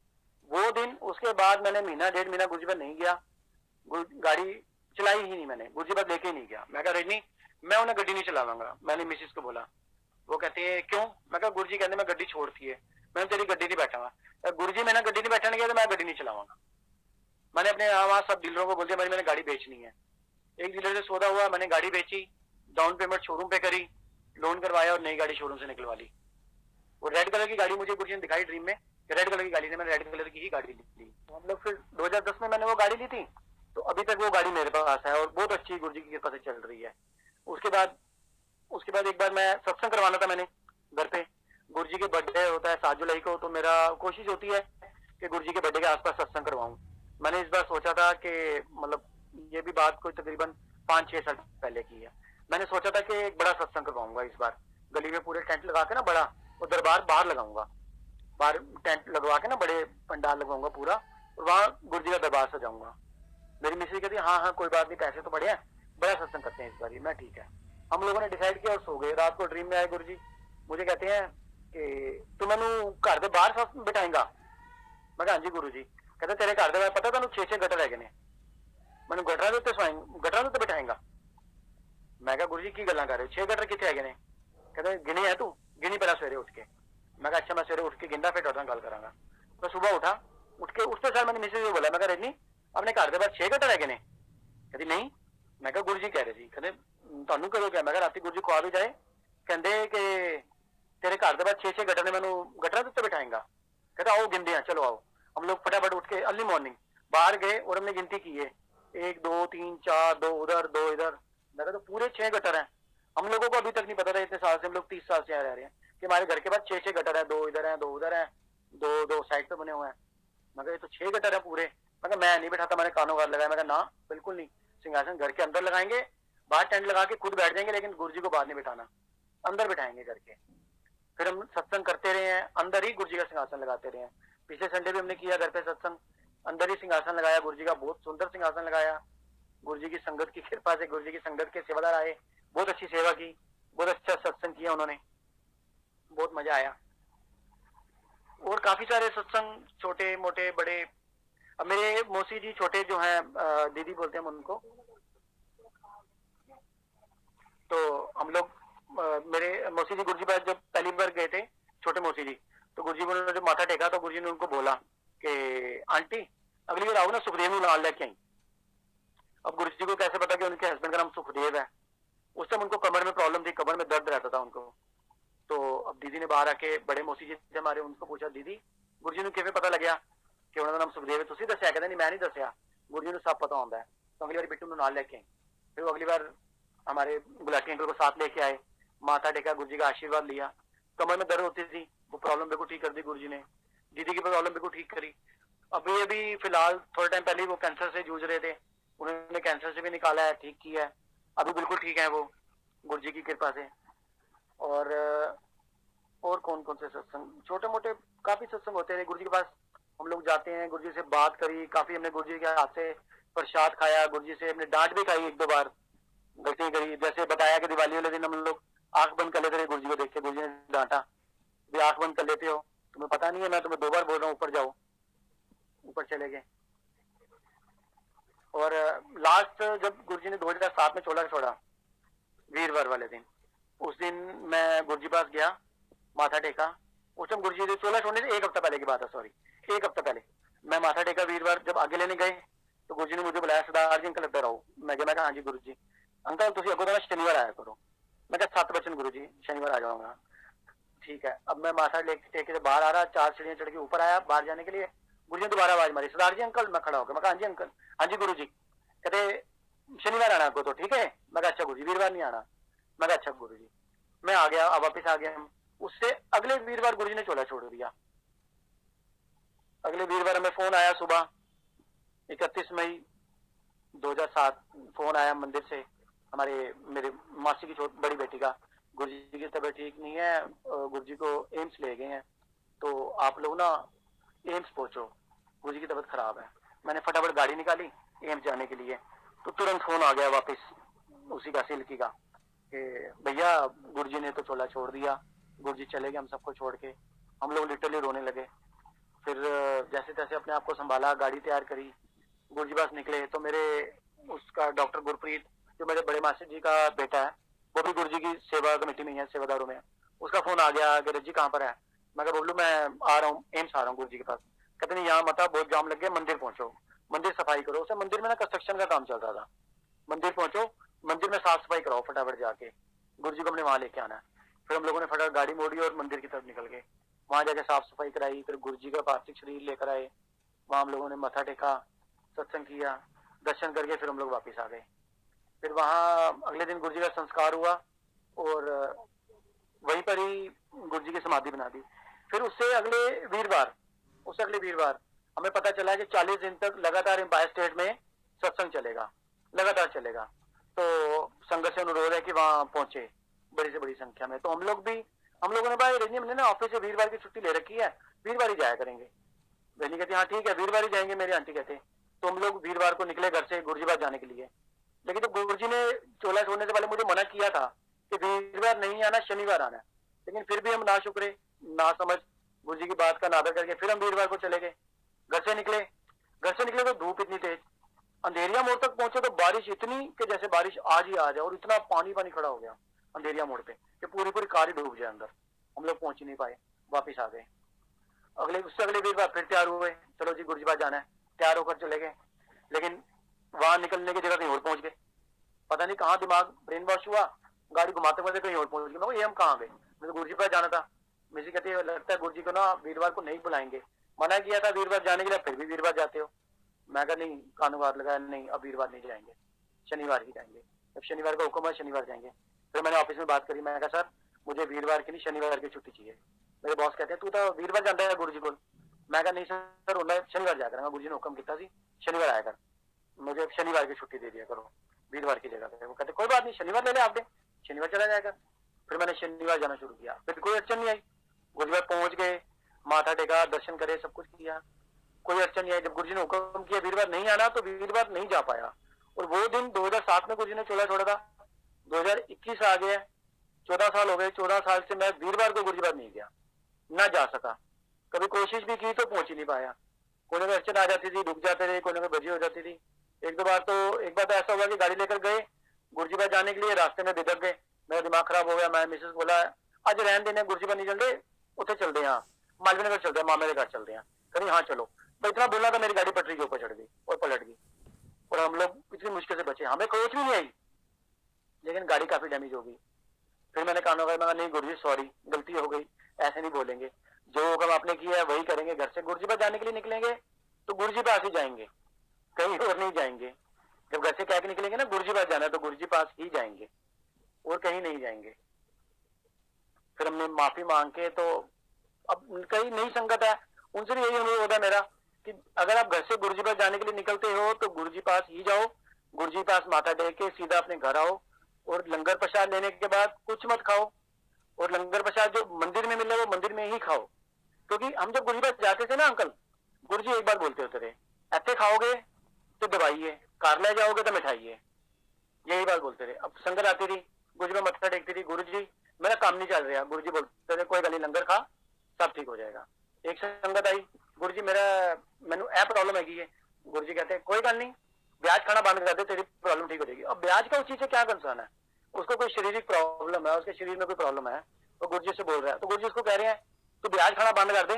वो दिन, उसके बाद मैंने महीना 1.5 महीना गुरुजी पर नहीं गया, गाड़ी चलाई ही नहीं मैंने, गुरुजी पर लेके नहीं गया। मैं कहा रजनी मैं उन्हें गड्डी नहीं चलावांगा, मैंने मिसिस को बोला। वो कहते हैं क्यों? मैं कहा गुरुजी कहते मैं गड्डी छोड़ती है, मैं तेरी गड्डी नहीं बैठाऊंगा। गुरुजी मैंने गड्डी नहीं बैठाने गया तो मैं गड्डी नहीं चलावांगा। मैंने अपने वहां सब डीलरों को बोल दिया मैंने गाड़ी बेचनी है। एक डीलर से सौदा हुआ, मैंने गाड़ी बेची, डाउन पेमेंट शोरूम पे करी, लोन करवाया और नई गाड़ी शोरूम से निकलवा ली। वो रेड कलर की गाड़ी मुझे गुरुजी ने दिखाई ड्रीम में, रेड कलर की गाड़ी ने, मैंने रेड कलर की ही गाड़ी ली। तो हम लोग फिर 2010 में मैंने वो गाड़ी ली थी, तो अभी तक वो गाड़ी मेरे पास है और बहुत अच्छी गुरुजी की कृपा से चल रही है। उसके बाद एक बार मैं सत्संग करवाना था मैंने घर पे, गुरुजी के बर्थडे होता है 7 जुलाई को, तो मेरा कोशिश होती है कि गुरुजी के बर्थडे के आसपास सत्संग करवाऊं। मैंने इस बार सोचा था कि मतलब ये भी बात कोई तकरीबन 5-6 साल पहले की है। मैंने सोचा था कि एक बड़ा सत्संग करवाऊंगा इस बार, गली में पूरे टेंट लगा के ना, बड़ा और दरबार बाहर लगाऊंगा, बाहर टेंट लगवा के ना, बड़े पंडाल लगवाऊंगा पूरा, और वहां गुरुजी का दरबार सजाऊंगा। मेरी मिसेज कहती है हाँ हाँ कोई बात नहीं, पैसे तो बड़े हैं, बड़ा सत्संग करते हैं इस बार। मैं ठीक है। हम लोगों ने डिसाइड किया और सो गए। रात को ड्रीम में आए गुरुजी, मुझे कहते हैं कि तू मैनू घर के बाहर बिठाएगा? मैं कहा हाँ जी गुरुजी। कहते तेरे घर के पता तेन 6-6 गटर है, मैं गटरा के उत्ते बिठाएगा? मैं कहा गुरुजी की गल्लां कर रहे हो, 6 गटर कितने है? कहते गिने है तू, गिनी पहला सवेरे उठ के। मैं कहा अच्छा मैं सवेरे उठ के गिनता फिर गल करांगा। मैं सुबह उठा, उठ के उसके साथ मैंने मिसेज को बोला, मैं कहा रजनी अपने घर के बाद 6 गटर है? कहती नहीं। मैं कहा गुरुजी कह रहे थे। कहते ਤੁਹਾਨੂੰ कदों क्या? मैं कहा राती गुरुजी खुआ भी जाए, कहते कि तेरे घर के बाद 6-6 गटर ने मैनू गटरा के उत्ते बिठाएगा। कहता आओ गिनते हैं, चलो आओ। हम लोग फटाफट उठ के अर्ली मॉर्निंग बाहर गए और हमने गिनती की है, 1 2 3 4, 2 उधर 2 इधर। मैं कहा तो पूरे 6 गटर हैं। हम लोगों को अभी तक नहीं पता था, इतने साल से, हम लोग 30 साल से रह रहे हैं, कि हमारे घर के बाद 6-6 गटर है, 2 इधर है 2 उधर है, 2 साइड पे बने हुए हैं। मैं कहा ये तो 6 गटर है पूरे। मैं कहा मैं नहीं बैठाता, मैंने कानों घर लगाया। मैं कहा ना बिल्कुल नहीं, सिंहासन घर के अंदर लगाएंगे, बाहर टेंट लगा के खुद बैठ जाएंगे, लेकिन गुरुजी को बाहर नहीं बिठाना, अंदर बिठाएंगे घर के। फिर हम सत्संग करते रहे हैं, अंदर ही गुरुजी का सिंहासन लगाते रहे हैं। पिछले संडे भी हमने किया घर पे सत्संग, अंदर ही सिंहासन लगाया गुरुजी का, बहुत सुंदर सिंहासन लगाया। गुरुजी की संगत की कृपा से, गुरुजी की संगत के सेवादार आए, बहुत अच्छी सेवा की, बहुत अच्छा सत्संग किया उन्होंने, बहुत मजा आया। और काफी सारे सत्संग, छोटे मोटे बड़े। अब मेरे मौसी जी छोटे जो हैं, दीदी बोलते हैं हम उनको, तो हम लोग मेरे मौसी जी गुरुजी पास जब पहली बार गए थे, छोटे मौसी जी, तो गुरु जी को उन्होंने जब माथा टेका तो गुरु जी ने उनको बोला कि आंटी अगली बार आओ ना सुखदेव नाल लेके आई। अब गुरु जी को कैसे पता कि उनके हस्बैंड का नाम सुखदेव है। उस टाइम उनको कमर में प्रॉब्लम थी, कमर में दर्द रहता था उनको। तो अब दीदी ने बाहर आके बड़े मौसी जी थे हमारे, उनको पूछा दीदी गुरु जी ने किਵੇਂ पता लग्या कि उन्होंने नाम सुखदेव है, तुसी दस्या? कहते नहीं मैं नहीं दस्या, गुरु जी ने सब पता होता है। तो अगली बार बिट्टू को नाल लेके आई। फिर अगली बार हमारे गुलाटी अंकल को साथ लेके आए, माथा टेका, गुरु जी का आशीर्वाद लिया। कमर में दर्द होती थी, वो प्रॉब्लम बिल्कुल ठीक कर दी गुरु जी ने। दीदी की प्रॉब्लम बिल्कुल ठीक करी। अभी अभी फिलहाल थोड़े टाइम पहले वो कैंसर से जूझ रहे थे, उन्होंने कैंसर से भी निकाला है, ठीक किया है, अभी बिल्कुल ठीक है वो गुरु जी की कृपा से। और कौन कौन से सत्संग, छोटे मोटे काफी सत्संग होते हैं गुरु जी के पास। हम लोग जाते हैं, गुरु जी से बात करी काफी, हमने गुरु जी के हाथ से प्रसाद खाया, गुरु जी से हमने डांट भी खाई, एक दो बार गलती करी। जैसे बताया कि दिवाली वाले दिन हम लोग आंख बंद कर लेते थे गुरु जी को देख के, गुरु जी ने डांटा भी आंख बंद कर लेते हो, तुम्हें पता नहीं है, मैं तुम्हें 2 बार बोल रहा हूँ ऊपर जाओ, ऊपर चले गए। और लास्ट जब गुरु जी ने 2007 में चोला छोड़ा, वीरवार वाले दिन, उस दिन मैं गुरु जी पास गया, माथा टेका। उस टाइम गुरु जी ने चोला छोड़ने से 1 हफ्ता पहले की बात है, सॉरी 1 हफ्ता पहले मैं माथा टेका वीरवार। जब आगे लेने गए तो गुरु जी ने मुझे बुलाया, सरदार जी अंकल इधर आओ। मैं कहा हाँ जी गुरु जी। अंकल तुम अगो तो शनिवार आया करो। मैं कहा 7 बजे गुरु जी शनिवार आ जाऊंगा। ठीक है। अब मैं माथा टेक के बाहर आ रहा, 4 सीढ़ियां चढ़ के ऊपर आया बाहर जाने के लिए, गुरु जी ने दोबारा आवाज मारी, सरदार जी अंकल। मैं खड़ा हो गया, मैं कहा हाँ जी अंकल। हाँ जी गुरु जी। कहते शनिवार आना आपको तो ठीक है। मैं कहा अच्छा गुरु जी, वीरवार नहीं आना। मैं कहा अच्छा गुरु जी। मैं आ गया, अब वापिस आ गया। उससे अगले वीरवार गुरु जी ने चोला छोड़ दिया। अगले वीरवार हमें फोन आया सुबह 31 मई 2007, फोन आया मंदिर से हमारे मेरे मासी की बड़ी बेटी का, गुरु जी की तबीयत ठीक नहीं है, गुरु जी को एम्स ले गए हैं, तो आप लोग ना एम्स पहुंचो, गुरु जी की तबीयत खराब है। मैंने फटाफट गाड़ी निकाली एम्स जाने के लिए, तो तुरंत फोन आ गया वापस उसी का, सिल्की का, कि भैया गुरु जी ने तो चोला छोड़ दिया, गुरु जी चले गए हम सबको छोड़ के। हम लोग लिटरली रोने लगे। फिर जैसे तैसे अपने आप को संभाला, गाड़ी तैयार करी, गुरु जी पास निकले। तो मेरे उसका डॉक्टर गुरप्रीत, जो मेरे बड़े मास्टर जी का बेटा है, वो भी गुरु जी की सेवा कमेटी में है, सेवादारों में। उसका फोन आ गया कि रजी कहाँ पर है। मैं कहा बबलू मैं आ रहा हूँ, एम्स आ रहा हूँ गुरु जी के पास। कहते नहीं यहाँ मत आ, बहुत जाम लग गया, मंदिर पहुंचो, मंदिर सफाई करो। उसे मंदिर में ना कंस्ट्रक्शन का काम चल रहा था, मंदिर पहुंचो, मंदिर में साफ सफाई कराओ फटाफट जाके, गुरु जी को अपने वहां लेके आना है। फिर हम लोगों ने फटाफट गाड़ी मोड़ी और मंदिर की तरफ निकल गए। वहां जाके साफ सफाई कराई, फिर गुरु जी का पार्थिव शरीर लेकर आए, वहां हम लोगों ने मत्था टेका, सत्संग किया, दर्शन करके फिर हम लोग वापिस आ गए। फिर वहां अगले दिन गुरु जी का संस्कार हुआ और वहीं पर ही गुरु जी की समाधि बना दी। फिर उससे अगले वीरवार हमें पता चला कि 40 दिन तक लगातार एम्पायर स्टेट में सत्संग चलेगा, लगातार चलेगा। तो संगत से अनुरोध है कि वहां पहुंचे बड़ी से बड़ी संख्या में। तो हम लोगों ने भाई रजनी हमने ना ऑफिस से वीरवार की छुट्टी ले रखी है, वीरवार ही जाया करेंगे। रजनी कहती हाँ ठीक है वीरवार ही जाएंगे, मेरी आंटी कहते। तो हम लोग वीरवार को निकले घर से गुरु जी पास जाने के लिए। लेकिन तो गुरु जी ने चोला छोड़ने से पहले मुझे मना किया था कि वीरवार नहीं आना, शनिवार आना। लेकिन फिर भी हम ना शुक्रे ना समझ गुरु जी की बात का नादर करके फिर हम वीरवार को चले गए। घर से निकले तो धूप इतनी तेज, अंधेरिया मोड़ तक पहुंचे तो बारिश इतनी कि जैसे बारिश आज ही आ जाए, और इतना पानी खड़ा हो गया अंधेरिया मोड़ पे कि पूरी कार ही डूब जाए अंदर। हम लोग पहुंच ही नहीं पाए, वापिस आ गए। उससे अगले वीरवार फिर तैयार हुए, चलो जी गुरु जी पास जाना है, तैयार होकर चले गए। लेकिन वहां निकलने की जगह कहीं और पहुंच गए, पता नहीं कहाँ दिमाग ब्रेन वॉश हुआ, गाड़ी घुमाते घुमाते कहीं और पहुंच गए। ये हम कहाँ गए, मुझे गुरु जी पास जाना था। मुझे कहती है लगता है गुरु जी को ना वीरवार को नहीं बुलाएंगे, मना किया था वीरवार जाने के लिए, फिर भी वीरवार जाते हो। मैं कहा नहीं, कानून लगाया नहीं, अब वीरवार नहीं जाएंगे, शनिवार ही जाएंगे। जब शनिवार का हुक्म है शनिवार जाएंगे। फिर मैंने ऑफिस में बात करी, मैं कहा सर मुझे वीरवार की नहीं शनिवार की छुट्टी चाहिए। मेरे बॉस कहते हैं तू तो वीरवार जाता है गुरु जी को। मैं कहा नहीं सर मैं शनिवार जाया करूंगा, गुरु जी ने हुक्म किया थी शनिवार आया कर, मुझे शनिवार की छुट्टी दे दिया करो वीरवार की जगह पे। वो कहते कोई बात नहीं शनिवार ले ले आप, शनिवार चला जाएगा। फिर मैंने शनिवार जाना शुरू किया, फिर कोई अड़चन नहीं आई। गुरुवार पहुंच गए, माथा टेका, दर्शन करे, सब कुछ किया, कोई अड़चन नहीं आई। जब गुरु जी ने हुक्म किया वीरवार नहीं आना तो वीरवार नहीं जा पाया। और वो दिन 2007 में गुरु जी ने चोला छोड़ा था, 2021 आ गया, 14 साल हो गए। 14 साल से मैं वीरवार को गुरु जी पास नहीं गया, ना जा सका। कभी कोशिश भी की तो पहुंच ही नहीं पाया, कोई ना कोई अड़चन आ जाती थी, रुक जाते थे, कोई ना कोई बजी हो जाती थी। एक दो बार तो ऐसा हुआ कि गाड़ी लेकर गए गुरु जी पास जाने के लिए, रास्ते में बिदक गए, मेरा दिमाग खराब हो गया। मैं मिसेस बोला आज रहन देने, गुरु जी पास नहीं चल रहे, उसे चल दे। हाँ मालवीय नगर चलते हैं, मामे के घर चलते हैं, कहीं हाँ चलो। तो इतना बोलना था, मेरी गाड़ी पटरी के ऊपर चढ़ गई और पलट गई, और हम लोग इतनी मुश्किल से बचे, हमें कोच भी नहीं आई, लेकिन गाड़ी काफी डैमेज हो गई। फिर मैंने कानों का, मैं नहीं गुरुजी सॉरी, गलती हो गई, ऐसे नहीं बोलेंगे, जो काम आपने किया है वही करेंगे। घर से गुरुजी पास जाने के लिए निकलेंगे तो गुरुजी पास ही जाएंगे, कहीं और नहीं जाएंगे। जब घर से कह के निकलेंगे ना गुरुजी पास जाना है, तो गुरुजी पास ही जाएंगे और कहीं नहीं जाएंगे। फिर हमने माफी मांग के, तो अब कहीं नई संगत है, उनसे भी यही अनुरोध है मेरा कि अगर आप घर से गुरुजी पास जाने के लिए निकलते हो तो गुरुजी पास ही जाओ, गुरुजी पास माथा टेक के सीधा अपने घर आओ, और लंगर प्रसाद लेने के बाद कुछ मत खाओ, और लंगर प्रसाद जो मंदिर में मिले वो मंदिर में ही खाओ। क्योंकि हम जब गुरुजी पास जाते थे ना अंकल, गुरुजी एक बार बोलते होते थे, ऐसे खाओगे तो दबाइए, कार ले जाओगे तो मिठाइए, यही बात बोलते थे। अब संगत आती थी, गुरुजी में मत्था टेकती थी, गुरुजी मेरा काम नहीं चल रहा, गुरुजी बोलते थे कोई गल नहीं, लंगर खा सब ठीक हो जाएगा। एक संगत आई, गुरुजी मेरा मैनू ए प्रॉब्लम है, गुरुजी कहते कोई गल नहीं, ब्याज खाना बंद कर दे, तेरी प्रॉब्लम ठीक हो जाएगी। अब ब्याज का उस चीज से क्या कंसर्न है, उसको कोई शारीरिक प्रॉब्लम है, उसके शरीर में कोई प्रॉब्लम है, तो गुरुजी से बोल रहा है, तो गुरुजी उसको कह रहे हैं तो ब्याज खाना बंद कर दे,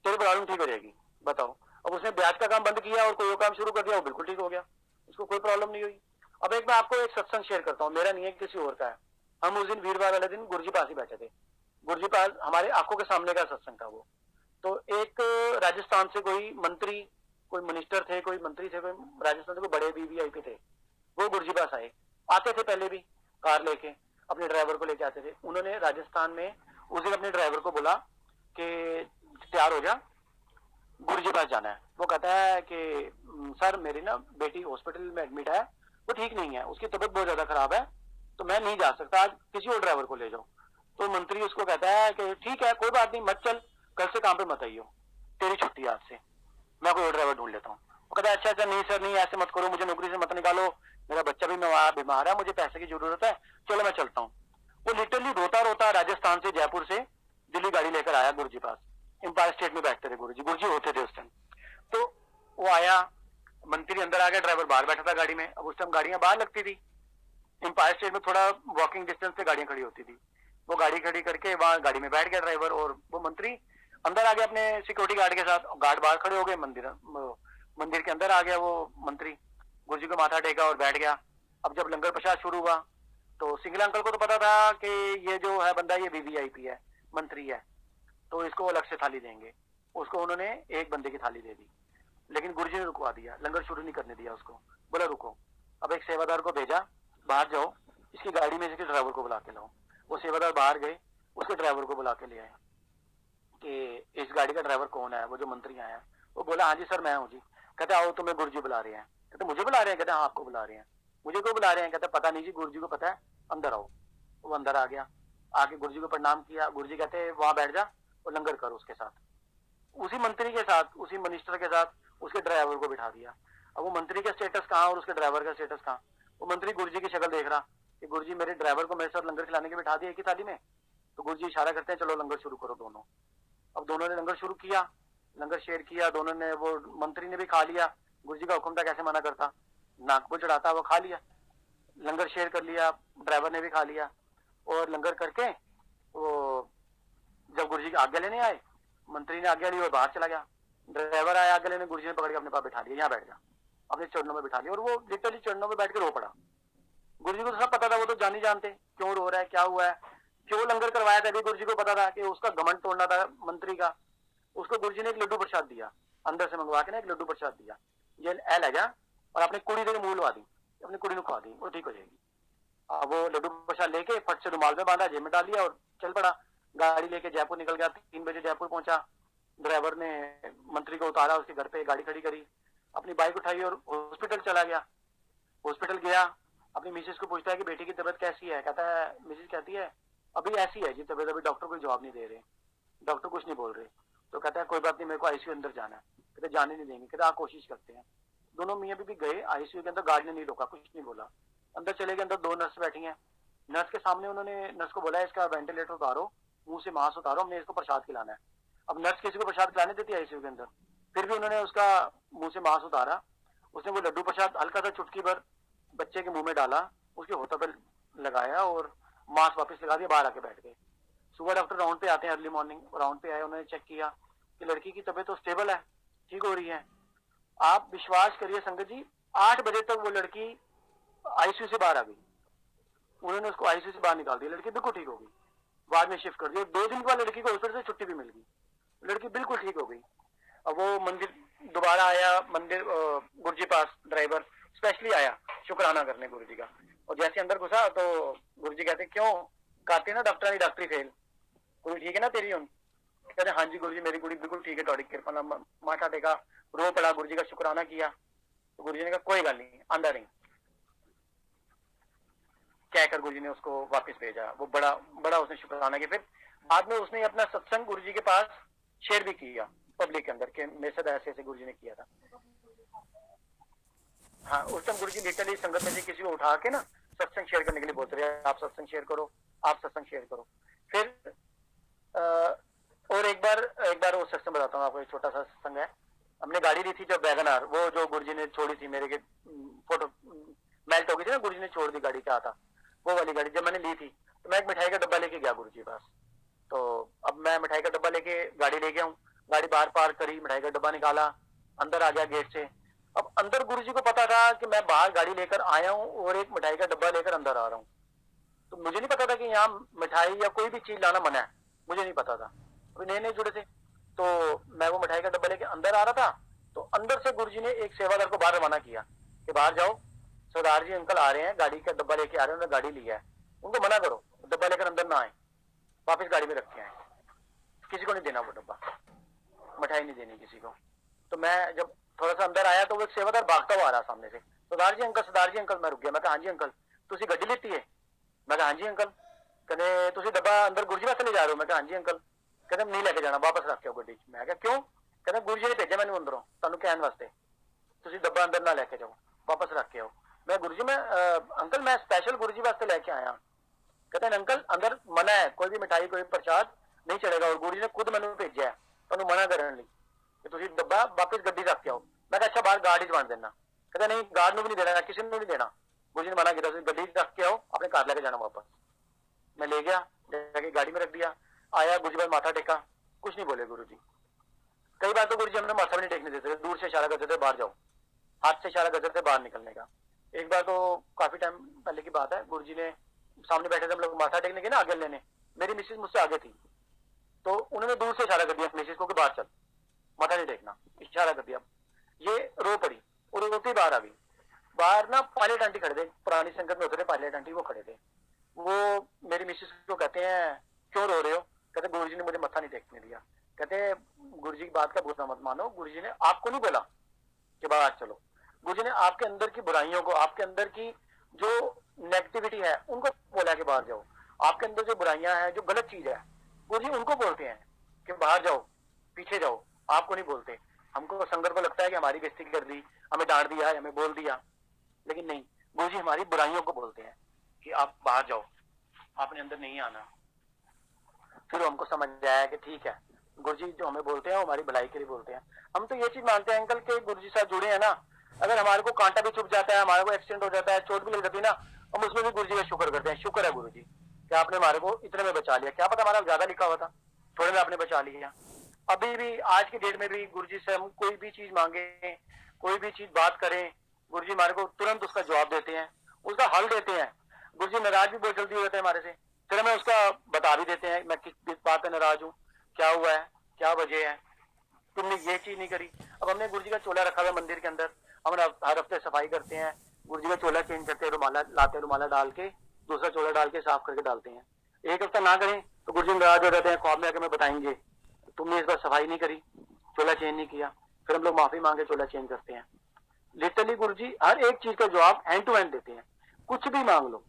तेरी प्रॉब्लम ठीक हो जाएगी। बताओ, अब उसने ब्याज का काम बंद किया और कोई और काम शुरू कर दिया, वो बिल्कुल ठीक हो गया, उसको कोई प्रॉब्लम नहीं हुई। अब एक मैं आपको एक सत्संग शेयर करता हूँ, मेरा नहीं है, किसी और का है। हम उस दिन वीरवार वाले दिन गुरुजी पास ही बैठे थे, गुरुजी पास हमारे आंखों के सामने का सत्संग था वो। तो एक राजस्थान से कोई मंत्री, कोई मिनिस्टर थे, कोई मंत्री थे, कोई राजस्थान से कोई बड़े वीवीआईपी थे, वो गुरुजी पास आए, आते थे पहले भी कार लेके, अपने ड्राइवर को लेके आते थे। उन्होंने राजस्थान में उस दिन अपने ड्राइवर को बोला कि तैयार हो जा, गुरुजी पास जाना है। वो कहता है कि सर मेरी ना बेटी हॉस्पिटल में एडमिट है, वो ठीक नहीं है, उसकी तबीयत बहुत ज्यादा खराब है, तो मैं नहीं जा सकता, आज किसी और ड्राइवर को ले जाओ। तो मंत्री उसको कहता है कि ठीक है कोई बात नहीं, मत चल, कल से काम पे मत आइयो, तेरी छुट्टी आज से, मैं कोई और ड्राइवर ढूंढ लेता हूँ। वो कहता है अच्छा अच्छा, नहीं सर नहीं, ऐसे मत करो, मुझे नौकरी से मत निकालो, मेरा बच्चा भी बीमार है, मुझे पैसे की जरूरत है, चलो मैं चलता हूँ। वो लिटरली रोता रोता राजस्थान से, जयपुर से दिल्ली गाड़ी लेकर आया गुरुजी पास। एम्पायर स्टेट में बैठते थे गुरुजी, गुरुजी होते थे उस टाइम। तो वो आया, मंत्री अंदर आ गया, ड्राइवर बाहर बैठा था गाड़ी में। अब उस टाइम गाड़ियां बाहर लगती थी, एम्पायर स्टेट में थोड़ा वॉकिंग डिस्टेंस पे गाड़ियां खड़ी होती थी। वो गाड़ी खड़ी करके वहां गाड़ी में बैठ गया ड्राइवर, और वो मंत्री अंदर आ गया अपने सिक्योरिटी गार्ड के साथ, गार्ड बाहर खड़े हो गए, मंदिर के अंदर आ गया वो मंत्री, गुरुजी को माथा टेका और बैठ गया। अब जब लंगर प्रसाद शुरू हुआ तो सिंगला अंकल को तो पता था कि ये जो है बंदा ये वीवीआईपी है, मंत्री है, तो इसको अलग से थाली देंगे। उसको उन्होंने एक बंदे की थाली दे दी, लेकिन गुरुजी ने रुकवा दिया, लंगर शुरू नहीं करने दिया उसको, बोला रुको। अब एक सेवादार को भेजा, बाहर जाओ, इसकी गाड़ी में इसके ड्राइवर को बुला के लाओ। वो सेवादार बाहर गए, उसके ड्राइवर को बुला के ले आए कि इस गाड़ी का ड्राइवर कौन है, वो जो मंत्री आया। वो बोला हाँ जी सर मैं हूँ जी। कहते आओ, तुम्हें गुरुजी बुला रहे हैं। कहते मुझे बुला रहे हैं? कहते हाँ आपको बुला रहे हैं। मुझे क्यों बुला रहे हैं? कहते पता नहीं जी, गुरुजी को पता है, अंदर आओ। वो अंदर आ गया, आके गुरुजी को प्रणाम किया। गुरुजी कहते वहां बैठ जा और लंगर करो उसके साथ, उसी मंत्री के साथ, उसी मिनिस्टर के साथ उसके ड्राइवर को बिठा दिया। अब वो मंत्री का स्टेटस कहाँ और उसके ड्राइवर का स्टेटस कहाँ? वो मंत्री गुरुजी की शक्ल देख रहा कि गुरुजी मेरे ड्राइवर को मेरे साथ लंगर खिलाने के बिठा दिया एक ही थाली में। तो गुरुजी इशारा करते हैं चलो लंगर शुरू करो दोनों। अब दोनों ने लंगर शुरू किया, लंगर शेयर किया दोनों ने। वो मंत्री ने भी खा लिया, गुरुजी का हुक्म था कैसे मना करता, नाक को चढ़ाता, वो खा लिया, लंगर शेयर कर लिया, ड्राइवर ने भी खा लिया। और लंगर करके वो जब गुरुजी की आज्ञा लेने आए, मंत्री ने आज्ञा ली और बाहर चला गया। ड्राइवर आया आज्ञा लेने, गुरुजी ने पकड़ के अपने पास बिठा लिया, यहाँ बैठ जा, अपने चरणों में बिठा लिया। और वो लिटरली चरणों में बैठ के रो पड़ा। गुरुजी को तो सब पता था, वो तो जान ही जानते क्यों रो रहा है, क्या हुआ है, क्यों लंगर करवाया था। गुरुजी को पता था कि उसका घमंड तोड़ना था मंत्री का। उसको गुरुजी ने एक लड्डू प्रसाद दिया, अंदर से मंगवा के ना एक लड्डू प्रसाद दिया, ये ले जा और अपनी कुड़ी के मुंह लगा दी, अपनी कुड़ी को खवा दी, वो ठीक हो जाएगी। वो लड्डू प्रसाद लेके फट से रुमाल में बांधा, जेब में डाल लिया और चल पड़ा। गाड़ी लेके जयपुर निकल गया, 3 बजे जयपुर पहुंचा। ड्राइवर ने मंत्री को उतारा, उसके घर पे गाड़ी खड़ी करी, अपनी बाइक उठाई और हॉस्पिटल चला गया। हॉस्पिटल गया, अपनी मिसेज को पूछता है कि बेटी की तबीयत कैसी है। कहता है, मिसेज कहती है अभी ऐसी है जी तबीयत, अभी डॉक्टर कोई जवाब नहीं दे रहे, डॉक्टर कुछ नहीं बोल रहे। तो कहता है कोई बात नहीं, मेरे को आईसीयू अंदर जाना है। कहते जाने नहीं देंगे। कहते आप कोशिश करते हैं। दोनों मियाँ बीबी गए आईसीयू के अंदर, गार्ड ने नहीं रोका, कुछ नहीं बोला, अंदर चले गए। अंदर 2 नर्स बैठी हैं, नर्स के सामने उन्होंने नर्स को बोला इसका वेंटिलेटर उतारो, मुंह से मांस उतारो, हमने इसको प्रसाद खिलाना है। अब नर्स किसी को प्रसाद खिलाने देती है आईसीयू के अंदर, फिर भी उन्होंने उसका मुंह से मांस उतारा। उसने वो लड्डू प्रसाद हल्का सा चुटकी भर बच्चे के मुंह में डाला, उसके होठों पर लगाया और मांस वापस लगा दिया, बाहर आके बैठ गए। सुबह डॉक्टर राउंड पे आते हैं, अर्ली मॉर्निंग राउंड पे आए, उन्होंने चेक किया कि लड़की की तबीयत तो स्टेबल है, ठीक हो रही है। आप विश्वास करिए संगत जी, 8 बजे तक वो लड़की आईसीयू से बाहर आ गई। उन्होंने उसको आईसीयू से बाहर निकाल दिया, लड़की बिल्कुल ठीक हो गई, बाद में शिफ्ट कर दिया। 2 दिन बाद लड़की को हॉस्पिटल से छुट्टी भी मिल गई, लड़की बिल्कुल ठीक हो गई। अब वो मंदिर दोबारा आया, मंदिर गुरुजी पास ड्राइवर स्पेशली आया शुक्राना करने गुरुजी का। और जैसे अंदर घुसा तो गुरुजी कहते क्यों, कहते ना डॉक्टर डॉक्टरी फेल, कुड़ी ठीक है ना तेरी? उन कहते हाँ जी गुरुजी मेरी कुड़ी बिल्कुल ठीक है, थोड़ी कृपा नाल माथा टेका, रो पड़ा, गुरुजी का शुक्राना किया। तो गुरुजी ने कहा कोई गल नहीं, आंदा नहीं, कहकर गुरुजी ने उसको वापस भेजा। वो बड़ा बड़ा उसने शुक्राना किया। फिर बाद में उसने अपना सत्संग गुरुजी के पास शेयर भी किया पब्लिक के अंदर के मेरे साथ ऐसे ऐसे गुरुजी ने किया था। हाँ, उस टाइम गुरुजी लिटरली संगत में से किसी को उठा के ना सत्संग शेयर करने के लिए बोलते रहे, आप सत्संग शेयर करो, आप सत्संग शेयर करो। फिर और एक बार वो सत्संग बताता हूँ आपको, एक छोटा सा सत्संग है। हमने गाड़ी ली थी जब वैगनार, वो जो गुरुजी ने छोड़ी थी मेरे के फोटो मेल्ट हो गई थी ना, गुरुजी ने छोड़ दी गाड़ी, क्या था वो वाली गाड़ी जब मैंने ली थी, तो मैं एक मिठाई का डब्बा लेके गया गुरुजी के पास। तो अब मैं मिठाई का डब्बा लेके गाड़ी ले गया हूँ, गाड़ी बाहर पार्क करी, मिठाई का डब्बा निकाला, अंदर आ गया गेट से। अब अंदर गुरुजी को पता था कि मैं बाहर गाड़ी लेकर आया हूँ और एक मिठाई का डब्बा लेकर अंदर आ रहा हूँ। तो मुझे नहीं पता था कि यहाँ मिठाई या कोई भी चीज लाना मना है, मुझे नहीं पता था, अभी नए नए जुड़े थे। तो मैं वो मिठाई का डब्बा लेके अंदर आ रहा था, तो अंदर से गुरुजी ने एक सेवादार को बाहर रवाना किया कि बाहर जाओ, सरदार जी अंकल आ रहे हैं, गाड़ी का डब्बा लेके आ रहे हैं, उन्होंने गाड़ी लिया है, उनको मना करो डब्बा लेकर अंदर ना आए, वापस गाड़ी में रख के आए, किसी को नहीं देना वो डब्बा, मिठाई नहीं देनी किसी को। तो मैं जब थोड़ा सा अंदर आया तो वो एक सेवादार भागता हुआ आ रहा सामने से, सरदार जी अंकल। मैं रुक गया, मैं कहा हाँ जी अंकल, तुसी गड्डी लेती है? मैं कहा हाँ जी अंकल। कहते तुसी डब्बा अंदर गुरुजी वास्ते ले जा रहे हो? मैं कहा हाँ जी अंकल। कहते नहीं लेके जाना, वापस रख के आओ गड्डी। मैं कहा क्यों? कहते गुरुजी ने भेजा मैंने अंदरों तुहानू कहने वास्ते, तुसी डब्बा अंदर ना लेके जाओ, वापस रख के आओ। मैं गुरुजी मैं अंकल मैं स्पेशल गुरुजी वास्ते लेके आया। कहते हैं अंकल अंदर मना है, कोई भी मिठाई कोई प्रसाद नहीं चलेगा, और गुरुजी ने खुद मैंने भेजा है तुहानू मना करने लई कि तुसी डब्बा वापस गड्डी रख के आओ। मैं कहा अच्छा बाहर गार्ड ही बन देना। कहते नहीं गार्ड नू भी नहीं देना, किसी ने नहीं देना, गुरुजी ने मना किया, गड्डी रख के आओ, अपने घर लेके जाना वापस। मैं ले गया, लेके गाड़ी में रख दिया, आया गुरुजी पर माथा टेका, कुछ नहीं बोले गुरुजी। कई बार तो गुरुजी हमने माथा भी नहीं टेकने देते थे, दूर से इशारा करते थे बाहर जाओ, हाथ से इशारा करते थे बाहर निकलने का। एक बार तो काफी टाइम पहले की बात है, गुरुजी ने सामने बैठे थे हम लोग माथा टेकने के ना आगे लेने, मेरी मिसेज मुझसे आगे थी, तो उन्होंने दूर से इशारा कर दिया मिसेज को कि बाहर चल, माथा नहीं टेकना, इशारा कर दिया। ये रो पड़ी और रोती बाहर आ गई। बाहर ना पायलट आंटी खड़े थे, पुरानी संगत में होते थे पायलट आंटी, वो खड़े थे। वो मेरी मिसेज को कहते हैं क्यों रो रहे हो? कहते गुरुजी ने मुझे मत्था नहीं टेकने दिया। कहते गुरुजी की बात का बुरा मत मानो, गुरुजी ने आपको नहीं बोला कि बाहर चलो, गुरुजी ने आपके अंदर की बुराइयों को, आपके अंदर की जो नेगेटिविटी है उनको बोला कि बाहर जाओ। आपके अंदर जो बुराइयां हैं, जो गलत चीज है, गुरुजी उनको बोलते हैं कि बाहर जाओ, पीछे जाओ, आपको नहीं बोलते। हमको संगत को लगता है कि हमारी बेइज्जती कर दी, हमें डांट दिया, हमें बोल दिया, लेकिन नहीं, गुरुजी हमारी बुराइयों को बोलते हैं कि आप बाहर जाओ, आपने अंदर नहीं आना। फिर हमको समझ आया कि ठीक है, गुरुजी जो हमें बोलते हैं वो हमारी भलाई के लिए बोलते हैं। हम तो ये चीज मानते हैं अंकल के गुरुजी साथ जुड़े हैं ना, अगर हमारे को कांटा भी चुभ जाता है, हमारे को एक्सीडेंट हो जाता है, चोट भी लग जाती है ना, हम उसमें भी गुरुजी का शुक्र करते हैं, शुक्र है गुरुजी कि आपने हमारे को इतने में बचा लिया, क्या पता हमारा ज्यादा लिखा हुआ था, थोड़े में आपने बचा लिया। अभी भी आज की डेट में भी गुरुजी से हम कोई भी चीज मांगे, कोई भी चीज बात करें, गुरुजी हमारे को तुरंत उसका जवाब देते हैं, उसका हल देते हैं। गुरुजी नाराज भी बहुत जल्दी हो जाते हैं हमारे से, फिर हमें उसका बता भी देते हैं मैं किस बात पे नाराज हूँ, क्या हुआ है, क्या वजह है, तुमने ये चीज नहीं करी। अब हमने गुरुजी का चोला रखा हुआ मंदिर के अंदर, हम हर हफ्ते सफाई करते हैं, गुरुजी का चोला चेंज करते हैं, रुमाला लाते हैं, रुमाला डाल के दूसरा चोला डाल के साफ करके डालते हैं। एक हफ्ता ना करें तो गुरुजी नाराज हो जाते हैं, ख्वाब में आके हमें बताएंगे तुमने इस बार सफाई नहीं करी, चोला चेंज नहीं किया। फिर हम लोग माफी मांगे, चोला चेंज करते हैं। लिटरली गुरुजी हर एक चीज का जवाब हैंड टू हैंड देते हैं, कुछ भी मांग लो।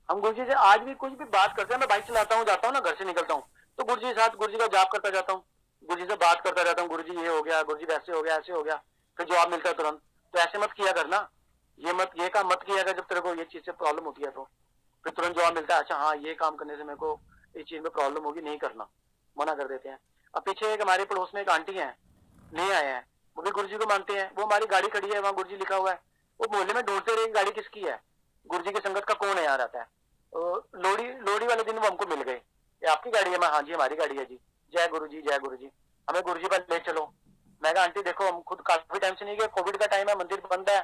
हम गुरुजी से आज भी कुछ भी बात करते हैं, मैं बाइक चलाता हूँ, जाता हूँ ना, घर से निकलता हूँ तो गुरुजी के साथ गुरुजी का जाप करता जाता हूँ, गुरुजी से बात करता जाता हूँ, गुरुजी ये हो गया, गुरुजी वैसे हो गया, ऐसे हो गया, फिर जवाब मिलता है तुरंत। तो ऐसे मत किया करना, ये काम मत किया कर, जब तेरे को ये चीज से प्रॉब्लम होती है तो फिर तुरंत जवाब मिलता है, अच्छा हाँ ये काम करने से मेरे को इस चीज में प्रॉब्लम होगी, नहीं करना, मना कर देते हैं। अब पीछे एक हमारे पड़ोस में एक आंटी है, नहीं आए हैं, वो भी गुरुजी को मानते हैं, वो हमारी गाड़ी खड़ी है, वहाँ गुरुजी लिखा हुआ है, वो मोहल्ले में ढूंढते रहे गाड़ी किसकी है, गुरुजी की संगत का कौन है यहाँ रहता है। लोहड़ी वाले दिन वो हमको मिल गए, ये आपकी गाड़ी है? मैं हाँ जी हमारी गाड़ी है जी। जय गुरु जी, जय गुरु जी। हमें गुरु जी पर ले चलो। मैं कहा आंटी देखो हम खुद काफी टाइम से नहीं गए, कोविड का टाइम है, मंदिर बंद है,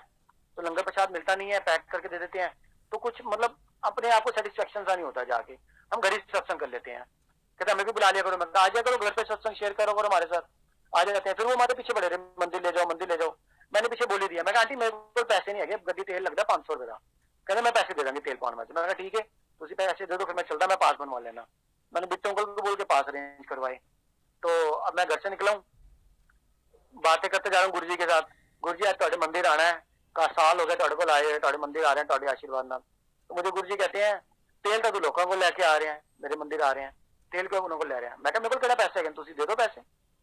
तो लंगर प्रसाद मिलता नहीं है, पैक करके दे देते हैं, तो कुछ मतलब अपने आप को सेटिस्फेक्शन सा नहीं होता, जाके हम घर ही सत्संग कर लेते हैं। कहते हमें भी बुला लिया करो। मैं आ जाया करो घर पे, सत्संग शेयर करो करो हमारे साथ। आ जाते हैं, फिर वो हमारे पीछे पड़े रहे, मंदिर ले जाओ मंदिर ले जाओ। मैंने पीछे बोली दिया, मैं कहा आंटी मेरे को पैसे नहीं है, गड्डी तेल लगता है 500 रुपए का। कहते मैं पैसे दे देंगे तेल पाउंड में। मैं कहा ठीक है, तुम पैसे दे दो, फिर मैं चलता, मैं पास बनवा लेना। मैंने बिट्टू अंकल को बोल के पास अरेंज करवाए। तो अब मैं घर से निकला हूँ, बातें करते जा रहा हूँ गुरु जी के साथ। गुरु जी आज थोड़े मंदिर आना है, का साल हो गया थोड़े को लाए, थोड़े मंदिर आ रहे हैं थोड़े आशीर्वाद नाल। तो मुझे गुरु जी कहते हैं तेल तो लोगों को लेके आ रहे हैं, मेरे मंदिर आ रहे हैं, तेल क्यों उन्होंने ले रहे हैं? मैं कहा मेरे को केड़ा पैसे है, तुम दे दो पैसे।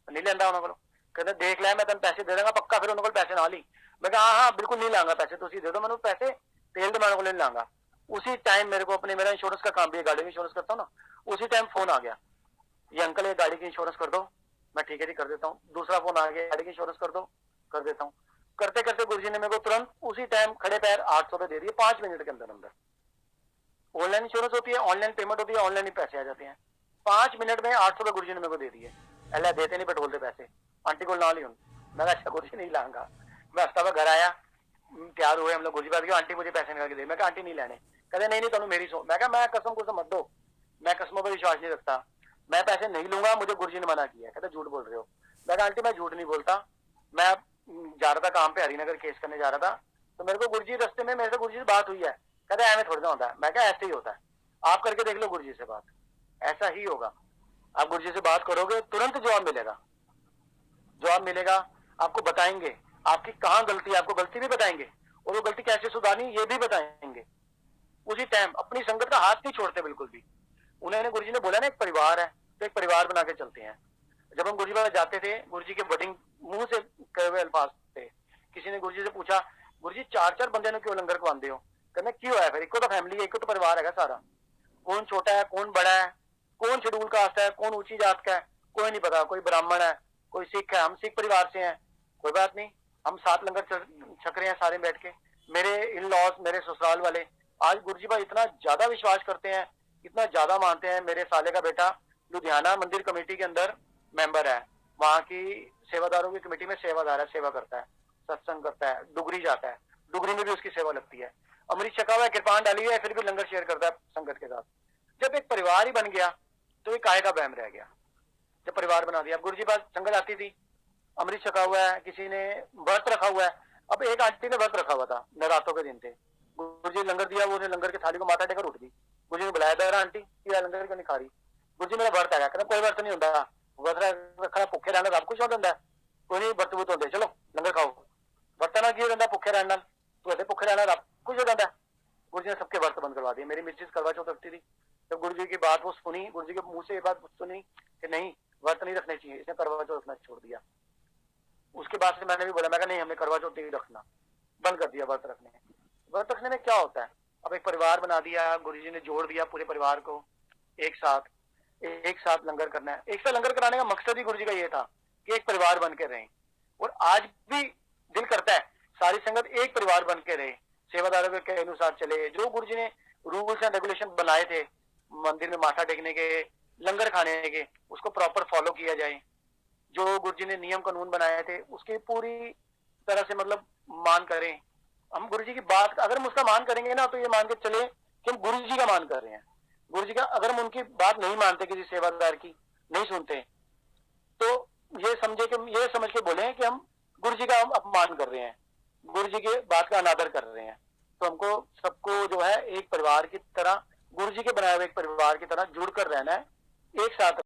नहीं लेंदा उन्होंने को। कहते देख लिया मैं तेन पैसे दे देंगा पक्का, फिर उन्होंने पैसे ना ली। मैं कहा हाँ हाँ बिल्कुल नहीं लांगा पैसे, तुम दे दो मैंने पैसे, तेल तो मैं को नहीं लांगा। उसी टाइम मेरे को अपने, मेरा इंश्योरेंस का काम भी है, गाड़ी में इंश्योरेंस करता हूँ ना, उसी टाइम फोन आ गया, ये अंकल ये गाड़ी की इंश्योरेंस कर दो। मैं ठीक है जी कर देता हूँ। दूसरा फोन आ गया, गाड़ी की इंश्योरेंस कर दो, कर देता हूँ। करते करते गुरुजी ने मेरे को तुरंत उसी टाइम खड़े पैर 800 रुपए दे दिए 5 मिनट के अंदर अंदर। ऑनलाइन इंश्योरेंस होती है, ऑनलाइन पेमेंट होती है, ऑनलाइन ही पैसे आ जाते हैं। 5 मिनट में 800 रुपए गुरुजी ने मेरे को दे दिए। अल्लाह देते नहीं पेट्रोल के पैसे, आंटी को ना ली हूँ। मैं अच्छा गुरुजी नहीं लाऊंगा। मैं हफ्ता में घर आया, तैयार हुए हम लोग, गुरुजी बात आंटी मुझे पैसे निकाल के दे। मैं कहा आंटी नहीं लेने। कहते नहीं नहीं तुम मेरी सो। मैं कहा मैं कसम को मत दो, मैं कसमों पर विश्वास नहीं रखता, मैं पैसे नहीं लूंगा, मुझे गुरुजी ने मना किया। कहते झूठ बोल रहे हो। मैं कहा आंटी मैं झूठ नहीं बोलता, मैं जा रहा था काम पे, हरिनगर केस करने जा रहा था, तो मेरे को गुरुजी रास्ते में मेरे से गुरुजी से बात हुई है। कहते ऐਵੇਂ थोड़ी ना होता है। मैं कहा ऐसे ही होता है, आप करके देख लो गुरुजी से बात, ऐसा ही होगा। आप गुरुजी से बात करोगे तुरंत जवाब मिलेगा, जवाब मिलेगा, आपको बताएंगे आपकी कहाँ गलती है, आपको गलती भी बताएंगे और वो गलती कैसे सुधारनी ये भी बताएंगे उसी टाइम। अपनी संगत का हाथ नहीं छोड़ते बिल्कुल भी। उन्होंने गुरुजी ने बोला ना एक परिवार है, तो एक परिवार बना के चलते हैं। जब हम गुरुजी पास जाते थे, गुरुजी के वर्डिंग मुंह से कहे हुए अल्फाज थे। किसी ने गुरुजी से पूछा गुरुजी 4-4 बंदे क्यों लंगर खवाते हो? कहते क्यों है फिर, एक तो फैमिली है, एक तो परिवार है सारा, कौन छोटा है कौन बड़ा है, कौन शेड्यूल कास्ट है कौन ऊंची जात का है कोई नहीं पता, कोई ब्राह्मण है कोई सिख है, हम सिख परिवार से हैं, कोई बात नहीं, हम 7 लंगर छक रहे हैं सारे बैठ के। मेरे इन लॉज, मेरे ससुराल वाले आज गुरुजी भाई इतना ज्यादा विश्वास करते हैं, इतना ज्यादा मानते हैं। मेरे साले का बेटा लुधियाना मंदिर कमेटी के अंदर मेंबर है, वहां की सेवादारों की कमेटी में सेवादार है, सेवा करता है, सत्संग करता है, डुगरी जाता है, डुगरी में भी उसकी सेवा लगती है। अमृत छका हुआ है, कृपान डाली हुई है, फिर भी लंगर शेयर करता है संगत के साथ। जब एक परिवार ही बन गया तो एक काय का बहम रह गया। जब परिवार बना दिया, गुरुजी पास संगत आती थी, अमृत छका हुआ है, किसी ने व्रत रखा हुआ है। अब एक आंटी ने व्रत रखा हुआ था, नवरात्रों के दिन थे, गुरुजी लंगर दिया, वो लंगर की थाली को माथा टेकर उठ गई। गुरुजी ने बुलाया दरा आंटी ये लंगर क्यों नहीं खा रही? गुरुजी मेरा व्रत है। कहना कोई व्रत नहीं होता, व्रत रखना भुखे रहना रब कुछ होता है, कोई नहीं व्रत वुत होते, चलो लंगर खाओ। वर्तना की रहता भुखे रहने, तू अदे भुखे रहना रब कुछ हो जाता है। गुरुजी ने सबके व्रत बंद करवा दिए। मेरी मिसेज करवा चौथ रखती थी, जब गुरुजी की बात वो सुनी, गुरुजी के मुंह से ये बात सुनी कि नहीं व्रत नहीं रखने चाहिए, इसने करवा चौथ रखना छोड़ दिया। उसके बाद से मैंने भी बोला, मैं नहीं हमें करवा चौथ नहीं रखना, बंद कर दिया व्रत रखने। व्रत रखने में क्या होता है, अब एक परिवार बना दिया, गुरुजी ने जोड़ दिया पूरे परिवार को एक साथ लंगर करना है। एक साथ लंगर कराने का मकसद ही गुरुजी का ये था कि एक परिवार बन के रहें। और आज भी दिल करता है सारी संगत एक परिवार बन के रहे, सेवादारों के अनुसार चले। जो गुरुजी ने रूल्स एंड रेगुलेशन बनाए थे मंदिर में माथा टेकने के, लंगर खाने के, उसको प्रॉपर फॉलो किया जाए। जो गुरुजी ने नियम कानून बनाए थे उसकी पूरी तरह से मतलब मान करें। हम गुरुजी की बात अगर हम उसका मान करेंगे ना, तो ये मान के चले कि हम गुरुजी का मान कर रहे हैं। गुरुजी का अगर हम उनकी बात नहीं मानते, किसी सेवादार की नहीं सुनते, तो ये समझ के बोले कि हम गुरुजी का हम अपमान कर रहे हैं, गुरुजी के बात का अनादर कर रहे हैं। तो हमको सबको जो है एक परिवार की तरह, गुरुजी के बनाए हुए एक परिवार की तरह जुड़कर रहना है, एक साथ